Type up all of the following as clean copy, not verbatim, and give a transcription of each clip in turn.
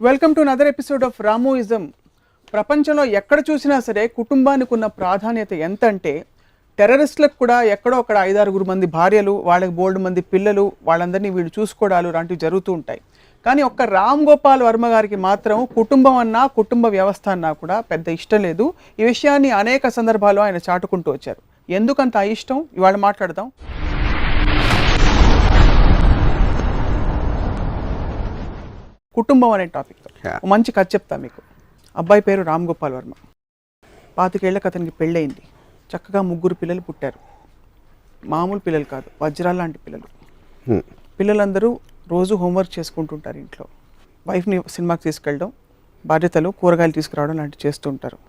Welcome to another episode of Ramuism. ప్రపంచంలో ఎక్కడ చూసినా సరే కుటుంబానికి ఉన్న ప్రాధాన్యత ఎంత అంటే టెర్రరిస్టులకు కూడా ఎక్కడో అక్కడ 5-6 మంది భార్యలు, వాళ్ళకి బోల్డ్ మంది పిల్లలు, వాళ్ళందరినీ వీళ్ళు చూసుకోవడాలు లాంటివి జరుగుతూ ఉంటాయి. కానీ ఒక్క రామ్ గోపాల్ వర్మ గారికి మాత్రం కుటుంబం అన్నా కుటుంబ వ్యవస్థ అన్నా కూడా పెద్ద ఇష్టం లేదు. ఈ విషయాన్ని అనేక సందర్భాల్లో ఆయన చాటుకుంటూ వచ్చారు. ఎందుకంత ఇష్టం ఇవాళ మాట్లాడదాం. కుటుంబం అనే టాపిక్తో మంచి కథ చెప్తా మీకు. అబ్బాయి పేరు రామ్ గోపాల్ వర్మ. 25 ఏళ్ళకి అతనికి పెళ్ళయింది. చక్కగా 3 పిల్లలు పుట్టారు. మామూలు పిల్లలు కాదు, వజ్రాల లాంటి పిల్లలు. పిల్లలందరూ రోజు హోంవర్క్ చేసుకుంటుంటారు ఇంట్లో. వైఫ్ని సినిమాకి తీసుకెళ్ళడం, బాధ్యతలు, కూరగాయలు తీసుకురావడం లాంటివి చేస్తూ ఉంటారు.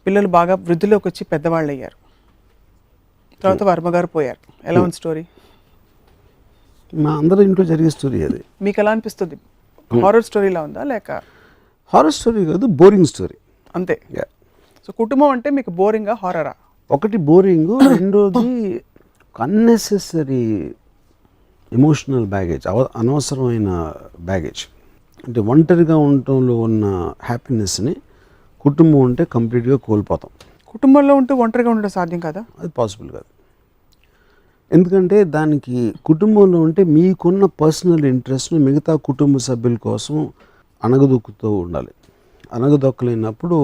పిల్లలు బాగా వృద్ధిలోకి వచ్చి పెద్దవాళ్ళు అయ్యారు. తర్వాత వర్మ గారు పోయారు. ఎలా ఉంది స్టోరీ? మా అందరూ ఇంట్లో జరిగే స్టోరీ అది. మీకు ఎలా అనిపిస్తుంది? హారర్ స్టోరీలా ఉందా లేక? హారర్ స్టోరీ కాదు, బోరింగ్ స్టోరీ అంతే. సో కుటుంబం అంటే మీకు బోరింగా హారరా? ఒకటి బోరింగ్, రెండోది అన్నెసెసరీ ఎమోషనల్ బ్యాగేజ్, అనవసరమైన బ్యాగేజ్. అంటే ఒంటరిగా ఉండటంలో ఉన్న హ్యాపీనెస్ని కుటుంబం ఉంటే కంప్లీట్గా కోల్పోతాం. కుటుంబంలో ఉంటూ ఒంటరిగా ఉండడం సాధ్యం కదా? అది పాసిబుల్ కాదు. ఎందుకంటే దానికి కుటుంబంలో ఉంటే మీకున్న పర్సనల్ ఇంట్రెస్ట్ను మిగతా కుటుంబ సభ్యుల కోసం అణగదొక్కుతూ ఉండాలి. అణగదొక్కలేనప్పుడు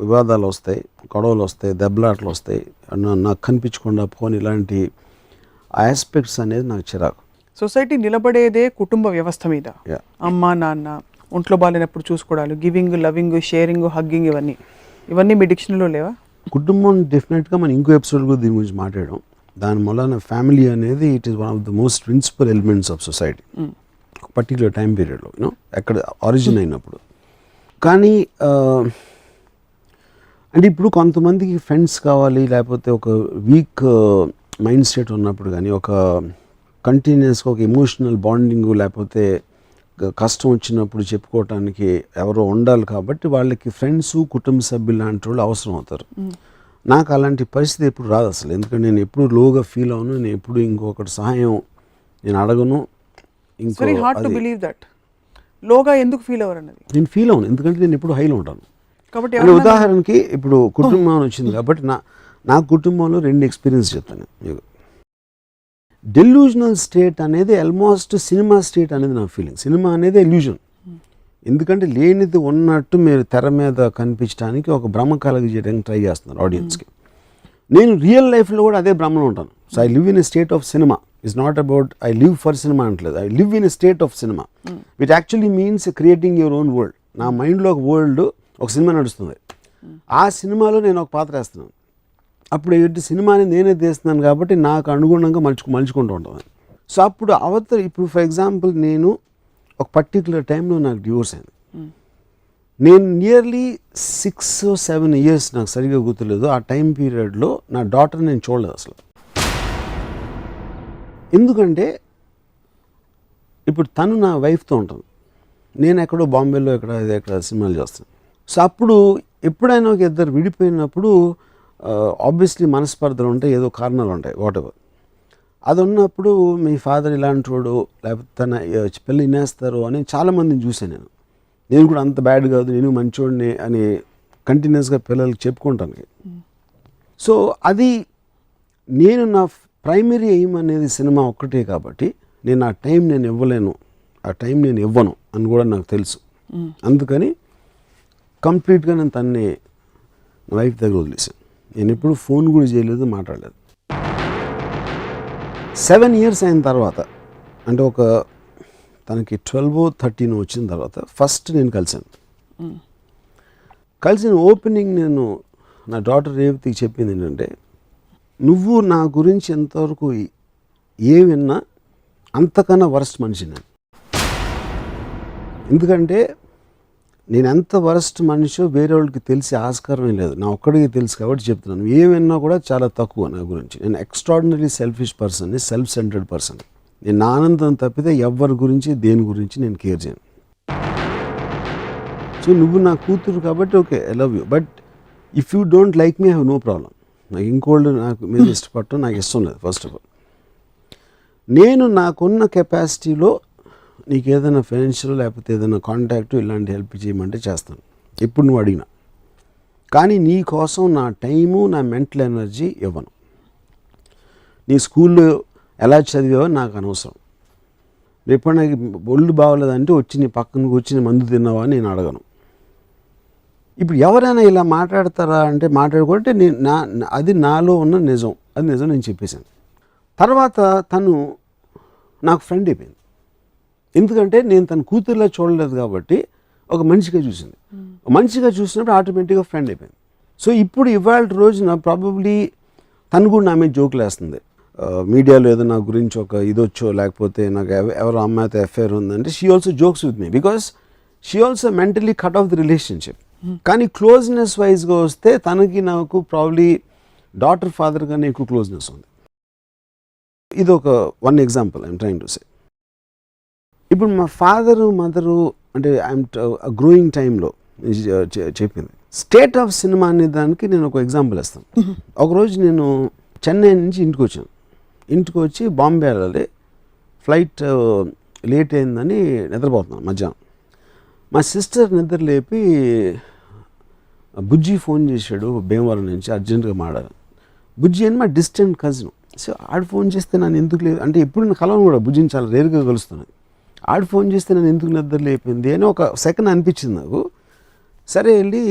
వివాదాలు వస్తాయి, గొడవలు వస్తాయి, దెబ్బలాటలు వస్తాయి. నాకు కనిపించకుండా పోని ఇలాంటి ఆస్పెక్ట్స్ అనేది నాకు చిరాకు. సొసైటీ నిలబడేదే కుటుంబ వ్యవస్థ మీద. అమ్మ నాన్న ఒంట్లో బాగాలేనప్పుడు చూసుకోవడాలు, గివింగ్, లవింగ్, షేరింగ్, హగ్గింగ్, ఇవన్నీ మీ డిక్షనరీలో లేవా? కుటుంబం డెఫినెట్గా మనం ఇంకో ఎపిసోడ్ కూడా దీని గురించి మాట్లాడడం. దాని వలన ఫ్యామిలీ అనేది it is one of the most principal elements of society ఒక పర్టికులర్ టైం పీరియడ్లో, యూనో, ఎక్కడ ఆరిజిన్ అయినప్పుడు. కానీ అంటే ఇప్పుడు కొంతమందికి ఫ్రెండ్స్ కావాలి, లేకపోతే ఒక వీక్ మైండ్ సెట్ ఉన్నప్పుడు, కానీ ఒక కంటిన్యూస్గా ఒక ఎమోషనల్ బాండింగ్, లేకపోతే కష్టం వచ్చినప్పుడు చెప్పుకోవటానికి ఎవరో ఉండాలి. కాబట్టి వాళ్ళకి ఫ్రెండ్స్, కుటుంబ సభ్యులు లాంటి వాళ్ళు అవసరం అవుతారు. నాకు అలాంటి పరిస్థితి ఎప్పుడు రాదు అసలు. ఎందుకంటే నేను ఎప్పుడు లోగా ఫీల్ అవును, నేను ఎప్పుడు ఇంకొకటి సహాయం నేను అడగను. లోగా ఎందుకు ఫీల్ అవ్వరు అన్నది నేను ఫీల్ అవును, ఎందుకంటే నేను ఎప్పుడు హైలో ఉంటాను. కాబట్టి ఉదాహరణకి ఇప్పుడు కుటుంబం వచ్చింది కాబట్టి నా కుటుంబంలో 2 ఎక్స్పీరియన్స్ చెప్తాను మీకు. డెల్యూజనల్ స్టేట్ అనేది ఆల్మోస్ట్ సినిమా స్టేట్ అనేది నా ఫీలింగ్. సినిమా అనేది ఎల్యూజన్. ఎందుకంటే లేనిది ఉన్నట్టు మీరు తెర మీద కనిపించడానికి ఒక భ్రమ కలగజేయడానికి ట్రై చేస్తున్నారు ఆడియన్స్కి. నేను రియల్ లైఫ్లో కూడా అదే భ్రమలో ఉంటాను. So I live in a state of cinema. It's not about I live for cinema అంటలేదు. I live in a state of cinema which actually means creating your own world. నా మైండ్లో ఒక వరల్డ్, ఒక సినిమా నడుస్తుంది. ఆ సినిమాలో నేను ఒక పాత్ర వేస్తున్నాను. అప్పుడు ఏంటి, సినిమాని నేనే తీస్తున్నాను కాబట్టి నాకు అనుగుణంగా మలుచుకుంటూ ఉంటాను. సో అప్పుడు ఇప్పుడు ఫర్ ఎగ్జాంపుల్ నేను ఒక పర్టికులర్ టైంలో నాకు డివోర్స్ అయింది. నేను నియర్లీ 6 or 7 years, నాకు సరిగ్గా గుర్తులేదు, ఆ టైం పీరియడ్లో నా డాటర్ నేను చూడలేదు అసలు. ఎందుకంటే ఇప్పుడు తను నా వైఫ్తో ఉంటుంది, నేను ఎక్కడో బాంబేలో ఎక్కడ సినిమాలు చేస్తాను. సో అప్పుడు ఎప్పుడైనా ఒక ఇద్దరు విడిపోయినప్పుడు ఆబ్వియస్లీ మనస్పర్ధలు ఉంటాయి, ఏదో కారణాలు ఉంటాయి, వాటెవర్. అది ఉన్నప్పుడు మీ ఫాదర్ ఇలాంటి వాడు, లేకపోతే తన పిల్లలు వినేస్తారు అని చాలామందిని చూసాను నేను కూడా అంత బ్యాడ్ కాదు, నేను మంచోడిని అని కంటిన్యూస్గా పిల్లలకి చెప్పుకుంటాను. సో అది నేను నా ప్రైమరీ ఎయిమ్ అనేది సినిమా ఒక్కటే కాబట్టి నేను ఆ టైం నేను ఇవ్వలేను, ఆ టైం నేను ఇవ్వను అని కూడా నాకు తెలుసు. అందుకని కంప్లీట్గా నేను తన్ని నా వైఫ్ దగ్గర వదిలేసాను. నేను ఎప్పుడు ఫోన్ కూడా చేయలేదు, మాట్లాడలేదు. 7 years అయిన తర్వాత, అంటే ఒక తనకి 12 or 13 వచ్చిన తర్వాత ఫస్ట్ నేను కలిసిన ఓపెనింగ్ నేను నా డాటర్ రేవతికి చెప్పింది ఏంటంటే, నువ్వు నా గురించి ఎంతవరకు విన్నా అంతకన్నా వరస్ట్ మనిషి నేను. ఎందుకంటే నేను ఎంత వరస్ట్ మనిషో వేరే వాళ్ళకి తెలిసే ఆస్కారమే లేదు, నా ఒక్కడికి తెలుసు కాబట్టి చెప్తున్నాను. ఏమైనా కూడా చాలా తక్కువ నా గురించి. నేను ఎక్స్ట్రాడినరీ సెల్ఫిష్ పర్సన్ని, సెల్ఫ్ సెంటర్డ్ పర్సన్. నేను నా ఆనందం తప్పితే ఎవరి గురించి దేని గురించి నేను కేర్ చేయను. సో నువ్వు నా కూతురు కాబట్టి okay, I love you, but if you don't like me I have no problem. నాకు ఇంకోళ్ళు నాకు మీద ఇష్టపడటం నాకు ఇష్టం లేదు. ఫస్ట్ ఆఫ్ ఆల్ నేను నాకున్న కెపాసిటీలో నీకు ఏదైనా ఫైనాన్షియల్ లేకపోతే ఏదైనా కాంటాక్ట్ ఇలాంటి హెల్ప్ చేయమంటే చేస్తాను, ఎప్పుడు నువ్వు అడిగినా. కానీ నీ కోసం నా టైము, నా మెంటల్ ఎనర్జీ ఇవ్వను. నీ స్కూల్లో ఎలా చదివావో నాకు అనవసరం. రేపు నాకు ఒళ్ళు బాగోలేదంటే వచ్చి నీ పక్కన కూర్చుని మందు తిన్నావా అని నేను అడగను. ఇప్పుడు ఎవరైనా ఇలా మాట్లాడతారా అంటే మాట్లాడుకుంటే అది నాలో ఉన్న నిజం, అది నిజం నేను చెప్పేశాను. తర్వాత తను నాకు ఫ్రెండ్ అయిపోయింది. ఎందుకంటే నేను తన కూతురులా చూడలేదు కాబట్టి ఒక మనిషిగా చూసింది. మనిషిగా చూసినప్పుడు ఆటోమేటిక్గా ఫ్రెండ్ అయిపోయింది. సో ఇప్పుడు ఇవాళ రోజున ప్రాబబ్లీ తను కూడా నా మీద జోకులు వేస్తుంది. మీడియాలో ఏదో నా గురించి ఒక ఇదొచ్చో లేకపోతే నాకు ఎవరో అమ్మాయితో అఫేర్ ఉందంటే she also jokes with me because she also mentally cut off the relationship. కానీ క్లోజ్నెస్ వైజ్గా వస్తే తనకి నాకు ప్రాబ్లీ డాటర్ ఫాదర్ కన్నా ఎక్కువ క్లోజ్నెస్ ఉంది. ఇది ఒక one example I'm trying to say. ఇప్పుడు మా ఫాదరు మదరు అంటే ఐఎమ్ గ్రోయింగ్ టైంలో చెప్పింది. స్టేట్ ఆఫ్ సినిమా అనే దానికి నేను ఒక ఎగ్జాంపుల్ ఇస్తాను. ఒకరోజు నేను చెన్నై నుంచి ఇంటికి వచ్చాను. ఇంటికి వచ్చి బాంబే వెళ్ళాలి, ఫ్లైట్ లేట్ అయిందని నిద్రపోతున్నాను మధ్యాహ్నం. మా సిస్టర్ నిద్ర లేపి బుజ్జి ఫోన్ చేశాడు భీమవరం నుంచి, అర్జెంటుగా మాట్లాడాలి. బుజ్జి అని మా డిస్టెంట్ కజిన్. సో ఆడు ఫోన్ చేస్తే నన్ను ఎందుకు లేదు అంటే ఎప్పుడు నేను కలవను కూడా, బుజ్జిని చాలా రేరుగా కలుస్తున్నాను. ఆడు ఫోన్ చేస్తే నన్ను ఎందుకు నిద్ర లేపింది అని ఒక సెకండ్ అనిపించింది నాకు. సరే వెళ్ళి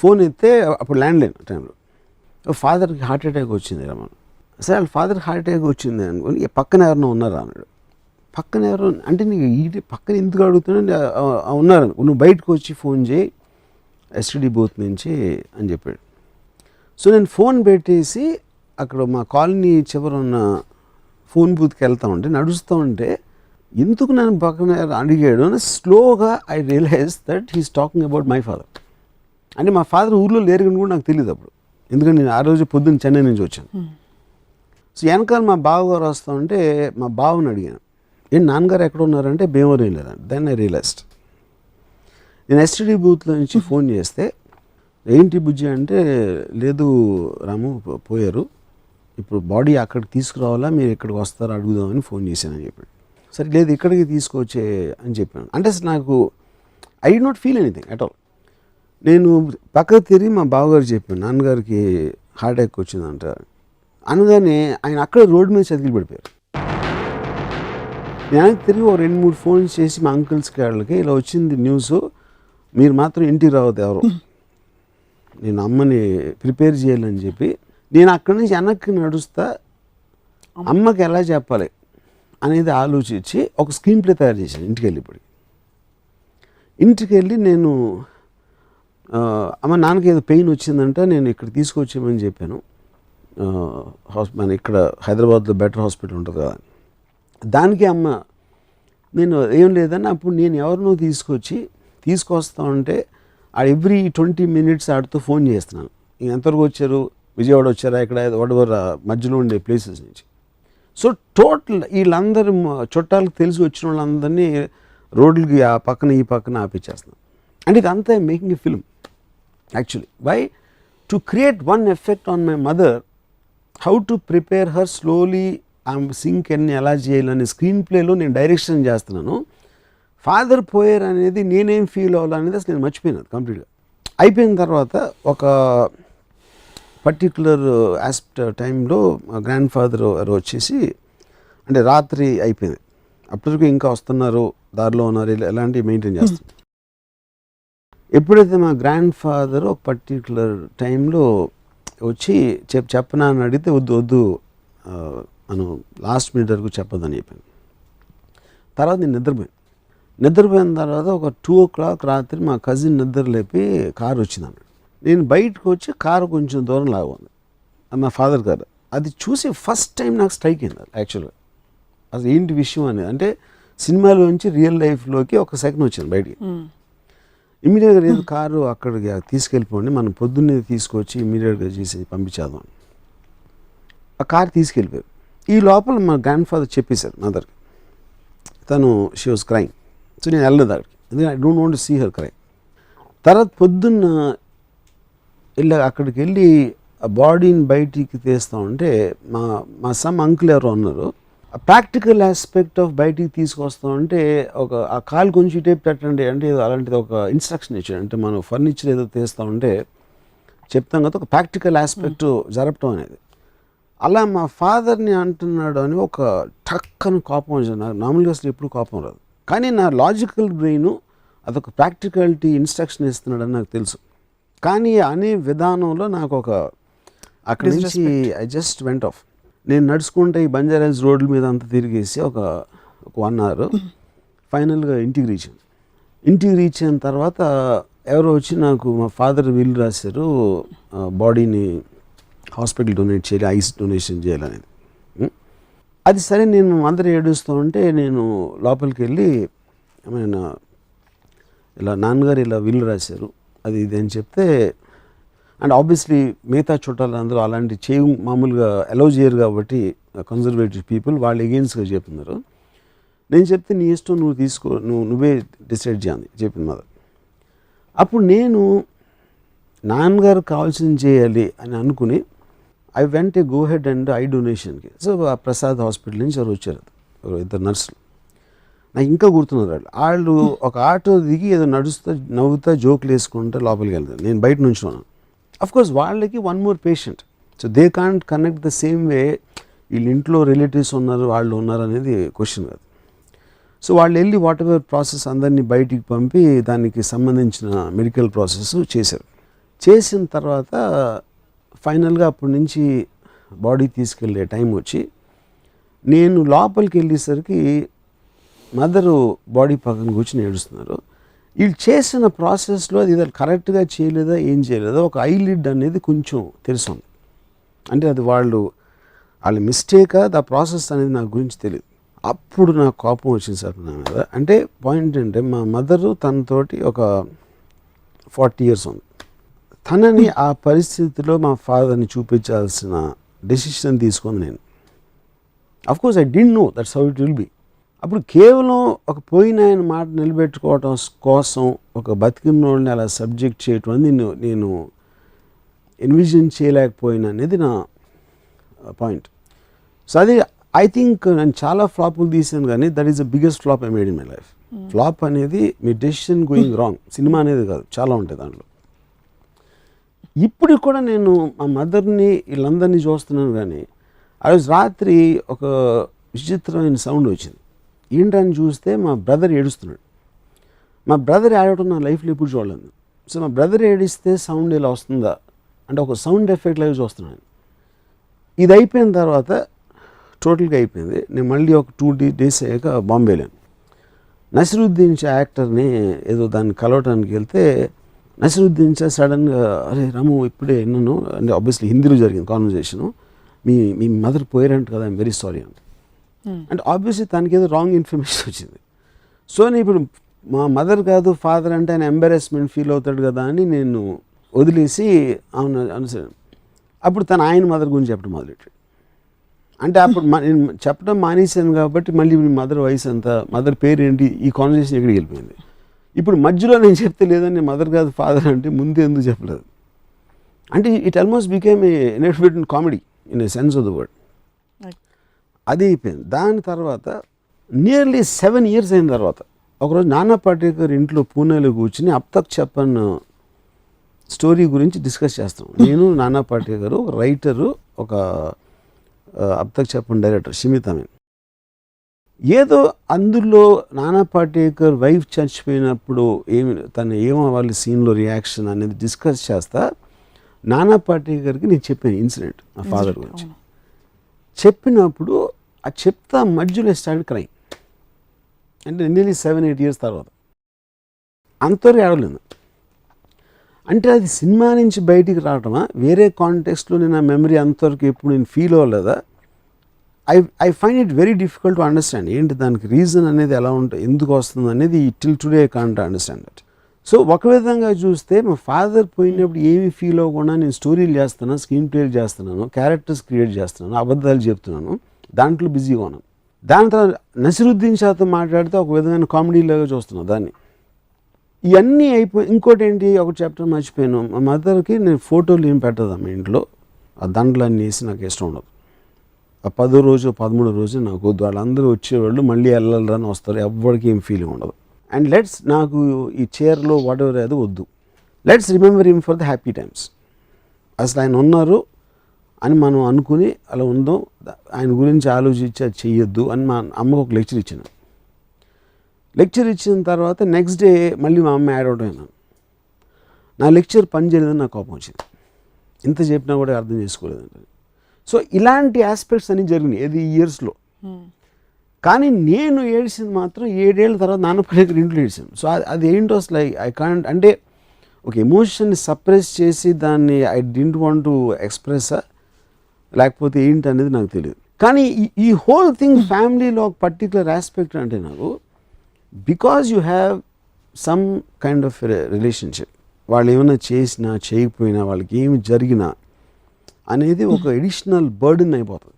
ఫోన్ ఎత్తే అప్పుడు ల్యాండ్లైన్ టైంలో ఫాదర్కి హార్ట్ అటాక్ వచ్చింది రమణ. సరే వాళ్ళ ఫాదర్కి హార్ట్ అటాక్ వచ్చింది అనుకోని పక్కన ఎవరైనా ఉన్నారా అన్నాడు. పక్కన ఎవరు అంటే నీకు ఈ పక్కన ఎందుకు అడుగుతున్నా, ఉన్నారు, నువ్వు బయటకు వచ్చి ఫోన్ చేయి ఎస్టీడీ బూత్ నుంచి అని చెప్పాడు. సో నేను ఫోన్ పెట్టేసి అక్కడ మా కాలనీ చివరున్న ఫోన్ బూత్కి వెళ్తా ఉంటే నడుస్తూ ఉంటే ఎందుకు నన్ను పక్కన అడిగాడు అని స్లోగా I realize that he's talking about my father. అంటే మా ఫాదర్ ఊర్లో లేరుగని కూడా నాకు తెలియదు అప్పుడు, ఎందుకంటే నేను ఆ రోజు పొద్దున్న చెన్నై నుంచి వచ్చాను. సో వెనకాల మా బావగారు వస్తూ ఉంటే మా బావని అడిగాను, ఏంటి నాన్నగారు ఎక్కడ ఉన్నారంటే భీమవరం లేదండి. Then I realized. నేను ఎస్టీడీ బూత్లో నుంచి ఫోన్ చేస్తే ఏంటి బుజ్జి అంటే లేదు రాము పోయారు, ఇప్పుడు బాడీ అక్కడికి తీసుకురావాలా, మీరు ఇక్కడికి వస్తారా అడుగుదామని ఫోన్ చేశానని చెప్పాడు. సరే లేదు ఇక్కడికి తీసుకొచ్చే అని చెప్పాను. అంటే నాకు I did not feel anything at all. నేను పక్కకు తిరిగి మా బావగారు చెప్పాను నాన్నగారికి హార్ట్ అటాక్ వచ్చిందంట అనగానే ఆయన అక్కడ రోడ్డు మీద చతికిలు పడిపోయారు. నేను తిరిగి ఒక 2-3 ఫోన్స్ చేసి మా అంకుల్స్కి వాళ్ళకి ఇలా వచ్చింది న్యూస్, మీరు మాత్రం ఇంటికి రావద్దు ఎవరు, నేను అమ్మని ప్రిపేర్ చేయాలని చెప్పి నేను అక్కడి నుంచి వెనక్కి నడుస్తా అమ్మకి ఎలా చెప్పాలి అనేది ఆలోచించి ఒక స్క్రీన్ ప్లే తయారు చేశాను. ఇంటికి వెళ్ళి నేను అమ్మ నాన్నకి ఏదో పెయిన్ వచ్చిందంట, నేను ఇక్కడ తీసుకొచ్చామని చెప్పాను. మన ఇక్కడ హైదరాబాద్లో బెటర్ హాస్పిటల్ ఉంటుంది కదా, దానికి అమ్మ నేను ఏం లేదని అప్పుడు నేను ఎవరినో తీసుకొస్తా ఉంటే ఎవ్రీ 20 minutes ఆడితో ఫోన్ చేస్తున్నాను, ఎంతవరకు వచ్చారు, విజయవాడ వచ్చారా, ఇక్కడ వడవర మధ్యలో ఉండే ప్లేసెస్ నుంచి. సో టోటల్ వీళ్ళందరూ చుట్టాలకు తెలిసి వచ్చిన వాళ్ళందరినీ రోడ్లకి ఆ పక్కన ఈ పక్కన ఆపించేస్తున్నాను. అండ్ ఇదంతా making a film actually why to create one effect on my mother, how to prepare her slowly, ఆమె సింక్ అన్ని ఎలా చేయాలని స్క్రీన్ ప్లేలో నేను డైరెక్షన్ చేస్తున్నాను. ఫాదర్ పోయారు అనేది నేనేం ఫీల్ అవ్వాలనేది అసలు నేను మర్చిపోయినాను కంప్లీట్గా. అయిపోయిన తర్వాత ఒక పర్టికులర్ టైంలో మా గ్రాండ్ ఫాదర్ వచ్చేసి అంటే రాత్రి అయిపోయింది, అప్పటికి ఇంకా వస్తున్నారు, దారిలో ఉన్నారు, ఎలాంటివి మెయింటైన్ చేస్తారు. ఎప్పుడైతే మా గ్రాండ్ ఫాదర్ ఒక పర్టికులర్ టైంలో వచ్చి చెప్పనా అని అడిగితే వద్దు మనం లాస్ట్ మినిట్ వరకు చెప్పదని చెప్పాను. తర్వాత నేను నిద్రపోయిన తర్వాత ఒక 2 o'clock రాత్రి మా కజిన్ నిద్ర లేపి కారు వచ్చింది అన్నాడు. నేను బయటకు వచ్చి కారు కొంచెం దూరం లాగుంది మా ఫాదర్ గారు. అది చూసి ఫస్ట్ టైం నాకు స్ట్రైక్ అయింది యాక్చువల్గా, అసలు ఏంటి విషయం అనేది. అంటే సినిమాలోంచి రియల్ లైఫ్లోకి ఒక సెకండ్ వచ్చింది బయటికి. ఇమీడియట్గా లేదు కారు అక్కడికి తీసుకెళ్ళిపోండి, మనం పొద్దున్నే తీసుకొచ్చి ఇమీడియట్గా చేసి పంపించేద్దాం. ఆ కారు తీసుకెళ్ళిపోయారు. ఈ లోపల మా గ్రాండ్ ఫాదర్ చెప్పేశారు మదర్కి, తను షీ వాజ్ క్రైమ్. సో నేను వెళ్ళలేదు అక్కడికి, ఎందుకంటే I don't want to see her cry. తర్వాత పొద్దున్న అక్కడికి వెళ్ళి ఆ బాడీని బయటికి తీస్తూ ఉంటే మా సమ్ అంకుల్ ఎవరో ఉన్నారు, ప్రాక్టికల్ ఆస్పెక్ట్ ఆఫ్ బయటికి తీసుకొస్తాం అంటే ఆ కాలు కొంచెం టేప్ పెట్టండి అంటే అలాంటిది ఒక ఇన్స్ట్రక్షన్ ఇచ్చాడు. అంటే మనం ఫర్నిచర్ ఏదో తీస్తామంటే చెప్తాం కదా, ఒక ప్రాక్టికల్ ఆస్పెక్ట్ జరపటం అనేది. అలా మా ఫాదర్ని అంటున్నాడు అని ఒక టక్కని కోపం వచ్చింది. నాకు నార్మల్గా అసలు ఎప్పుడు కోపం రాదు, కానీ నా లాజికల్ బ్రెయిన్ అదొక ప్రాక్టికాలిటీ ఇన్స్ట్రక్షన్ ఇస్తున్నాడని నాకు తెలుసు. కానీ అనే విధానంలో నాకు అక్కడి నుంచి ఐ జస్ట్ వెంట్ ఆఫ్. నేను నడుచుకుంటే ఈ బంజారాస్ రోడ్ల మీద అంతా తిరిగేసి ఒక 1 hour ఫైనల్గా ఇంటికి రీచ్ అయిన తర్వాత ఎవరో వచ్చి నాకు మా ఫాదర్ విల్ రాశారు, బాడీని హాస్పిటల్ డొనేట్ చేయాలి, ఐస్ డొనేషన్ చేయాలనేది. అది సరే, నేను అందరూ ఏడుస్తూ ఉంటే నేను లోపలికి వెళ్ళి ఏమైనా ఇలా నాన్నగారు ఇలా విల్ రాశారు అది ఇది అని చెప్తే, అండ్ ఆబ్వియస్లీ మిగతా చుట్టాలు అందరూ అలాంటి మామూలుగా అలౌ చేయరు కాబట్టి కన్జర్వేటివ్ పీపుల్ వాళ్ళు ఎగెయిన్స్ట్గా చెప్తున్నారు. నేను చెప్తే నీ ఇష్టం, నువ్వు తీసుకో, నువ్వే డిసైడ్ చేయాలి చెప్పింది మదర్. అప్పుడు నేను నాన్నగారు కావాల్సింది చేయాలి అని అనుకుని I went go head and I డొనేషన్కి. సో ఆ ప్రసాద్ హాస్పిటల్ నుంచి ఎవరు వచ్చారు, 2 నర్సులు. నాకు ఇంకా గుర్తున్నారు. వాళ్ళు ఒక ఆటో దిగి ఏదో నడుస్తూ నవ్వుతా జోకులు వేసుకుంటే లోపలికి వెళ్తారు. నేను బయట నుంచి ఉన్నాను. అఫ్కోర్స్ వాళ్ళకి 1 more patient, so they can't connect the same way. వీళ్ళ ఇంట్లో రిలేటివ్స్ ఉన్నారు, వాళ్ళు ఉన్నారు అనేది క్వశ్చన్ కాదు. సో వాళ్ళు వెళ్ళి వాట్ ఎవర్ ప్రాసెస్ అందరినీ బయటికి పంపి దానికి సంబంధించిన మెడికల్ ప్రాసెస్ చేశారు. చేసిన తర్వాత ఫైనల్గా అప్పటి నుంచి బాడీ తీసుకెళ్ళే టైం వచ్చి నేను లోపలికి వెళ్ళేసరికి మదరు బాడీ పక్కన కూర్చొని ఏడుస్తున్నారు. వీళ్ళు చేసిన ప్రాసెస్లో అది కరెక్ట్గా చేయలేదా ఏం చేయలేదా, ఒక ఐలిడ్ అనేది కొంచెం తెలుసు. అంటే అది వాళ్ళ మిస్టేకా దా ప్రాసెస్ అనేది నాకు గురించి తెలియదు. అప్పుడు నాకు కోపం వచ్చింది సార్ నా మీద. అంటే పాయింట్ అంటే మా మదరు తనతోటి ఒక 40 years ఉంది. తనని ఆ పరిస్థితిలో మా ఫాదర్ని చూపించాల్సిన డెసిషన్ తీసుకుంది నేను. Of course I didn't know that's how it will be. అప్పుడు కేవలం ఒక పోయిన ఆయన మాట నిలబెట్టుకోవటం కోసం ఒక బతికిన వాళ్ళని అలా సబ్జెక్ట్ చేయటం అనేది నేను ఎన్విజన్ చేయలేకపోయినా అనేది నా పాయింట్. సో అది ఐ థింక్ నేను చాలా ఫ్లాపులు తీసాను, కానీ that is the biggest flop I made in my life. Flop అనేది మీ డెసిషన్ గోయింగ్ రాంగ్, సినిమా అనేది కాదు, చాలా ఉంటాయి దాంట్లో. ఇప్పుడు కూడా నేను మా మదర్ని వీళ్ళందరినీ చూస్తున్నాను, కానీ ఆ రోజు రాత్రి ఒక విచిత్రమైన సౌండ్ వచ్చింది. ఏంటని చూస్తే మా బ్రదర్ ఏడుస్తున్నాడు. మా బ్రదర్ ఏడవడం నా లైఫ్లో ఎప్పుడు చూడలేదు. సో మా బ్రదర్ ఏడిస్తే సౌండ్ ఇలా వస్తుందా అంటే ఒక సౌండ్ ఎఫెక్ట్ లాగా చూస్తున్నాను. ఇది అయిపోయిన తర్వాత టోటల్గా అయిపోయింది. నేను మళ్ళీ ఒక 2 days అయ్యాక బాంబే వెళ్ళాను. నసిరుద్దీన్ షా యాక్టర్ని ఏదో దాన్ని కలవటానికి వెళ్తే నసిరుద్దీన్ షా సడన్గా అరే రాము ఇప్పుడే విన్నాను అంటే ఆబ్వియస్లీ హిందీలో జరిగింది కాన్వర్జేషను, మీ మదర్ పోయారంట కదా, ఐఎమ్ వెరీ సారీ అంటే ఆబ్వియస్లీ తనకి ఏదో రాంగ్ ఇన్ఫర్మేషన్ వచ్చింది. సో నేను ఇప్పుడు మా మదర్ కాదు ఫాదర్ అంటే ఆయన ఎంబారెస్మెంట్ ఫీల్ అవుతాడు కదా అని నేను వదిలేసి అవును అనుసరి. అప్పుడు తను ఆయన మదర్ గురించి చెప్పడం మొదలెట్టాడు. అంటే అప్పుడు నేను చెప్పడం మానేశాను కాబట్టి మళ్ళీ మీ మదర్ వయసు ఎంత, మదర్ పేరు ఏంటి, ఈ కాన్వర్జేషన్ ఎక్కడికి వెళ్ళిపోయింది. ఇప్పుడు మధ్యలో నేను చెప్తే లేదని మదర్ కాదు ఫాదర్ అంటే ముందు ఎందుకు చెప్పలేదు అంటే it almost became a inefficient comedy in a sense of the word. అది అయిపోయింది. దాని తర్వాత నియర్లీ 7 years అయిన తర్వాత ఒకరోజు నానా పాటేకర్ ఇంట్లో పూణేలో కూర్చుని అబ్ తక్ చెప్పన్ స్టోరీ గురించి డిస్కస్ చేస్తాం. నేను నానా పాటేకర్, ఒక రైటరు, ఒక అబ్ తక్ చెప్పన్ డైరెక్టర్ షిమిత్ అమీన్. ఏదో అందులో నానా పాటేకర్ వైఫ్ చచ్చిపోయినప్పుడు తను ఏమవ్వాలి సీన్లో రియాక్షన్ అనేది డిస్కస్ చేస్తా నానా పాటేకర్కి నేను చెప్పాను ఇన్సిడెంట్ మా ఫాదర్ గురించి. చెప్పినప్పుడు ఆ చెప్తా మధ్యలో స్టార్ట్ క్రైమ్. అంటే నియర్లీ 7-8 years తర్వాత అంతవరకు ఏడవలేదు. అంటే అది సినిమా నుంచి బయటికి రావటమా, వేరే కాంటెక్స్ట్లో నేను ఆ మెమరీ అంతవరకు ఎప్పుడు నేను ఫీల్ అవ్వలేదా, I find it very difficult to understand. ఏంటి దానికి రీజన్ అనేది ఎలా ఉంటుంది, ఎందుకు వస్తుంది అనేది till today I can't understand that. So ఒక విధంగా చూస్తే మా ఫాదర్ పోయినప్పుడు ఏమీ ఫీల్ అవ్వకుండా నేను స్టోరీలు చేస్తున్నాను, స్క్రీన్ ప్లేలు చేస్తున్నాను, క్యారెక్టర్స్ క్రియేట్ చేస్తున్నాను, అబద్ధాలు చెప్తున్నాను, దాంట్లో బిజీగా ఉన్నాను. దాని తర్వాత నసిరుద్దీన్ షాతో మాట్లాడితే ఒక విధమైన కామెడీలాగా చూస్తున్నాను దాన్ని. ఇవన్నీ అయిపోయి ఇంకోటి ఏంటి, ఒక చాప్టర్ మర్చిపోయాను. మా మదర్కి నేను ఫోటోలు ఏం పెట్టదా మా ఇంట్లో, ఆ దండలన్నీ వేసి నాకు ఇష్టం ఉండదు. 10వ రోజు 13వ రోజు నాకు వద్దు, వాళ్ళందరూ వచ్చేవాళ్ళు మళ్ళీ వెళ్ళాలని వస్తారు, ఎవ్వరికి ఏం ఫీలింగ్ ఉండదు. అండ్ లెట్స్ నాకు ఈ చైర్లో వాట్ ఎవర్ అది వద్దు, let's remember him for the happy times. అసలు ఆయన ఉన్నారు అని మనం అనుకుని అలా ఉందాం, ఆయన గురించి ఆలోచించి అది చెయ్యొద్దు అని మా అమ్మకు ఒక లెక్చర్ ఇచ్చాను. లెక్చర్ ఇచ్చిన తర్వాత నెక్స్ట్ డే మళ్ళీ మా అమ్మ యాడ్ అవుట్ అయినాను. నా లెక్చర్ పని చేయలేదని నాకు కోపం వచ్చింది, ఇంత చెప్పినా కూడా అర్థం చేసుకోలేదంటే. సో ఇలాంటి ఆస్పెక్ట్స్ అన్నీ జరిగినాయి ఏది ఈ ఇయర్స్లో. కానీ నేను ఏడ్చింది మాత్రం 7 ఏళ్ళ తర్వాత నాన్న పల్లెకి ఇంట్లో ఏడ్చాను. సో అది ఏంటో అసలు ఐ కాంట్, అంటే ఒక ఎమోషన్ని సప్రెస్ చేసి దాన్ని I didn't want to express లేకపోతే ఏంటి అనేది నాకు తెలియదు. కానీ ఈ హోల్ థింగ్ ఫ్యామిలీలో ఒక పర్టికులర్ ఆస్పెక్ట్ అంటే నాకు, because you have some kind of relationship, వాళ్ళు ఏమైనా చేసినా చేయకపోయినా వాళ్ళకి ఏమి జరిగినా అనేది ఒక ఎడిషనల్ బర్డెన్ అయిపోతుంది.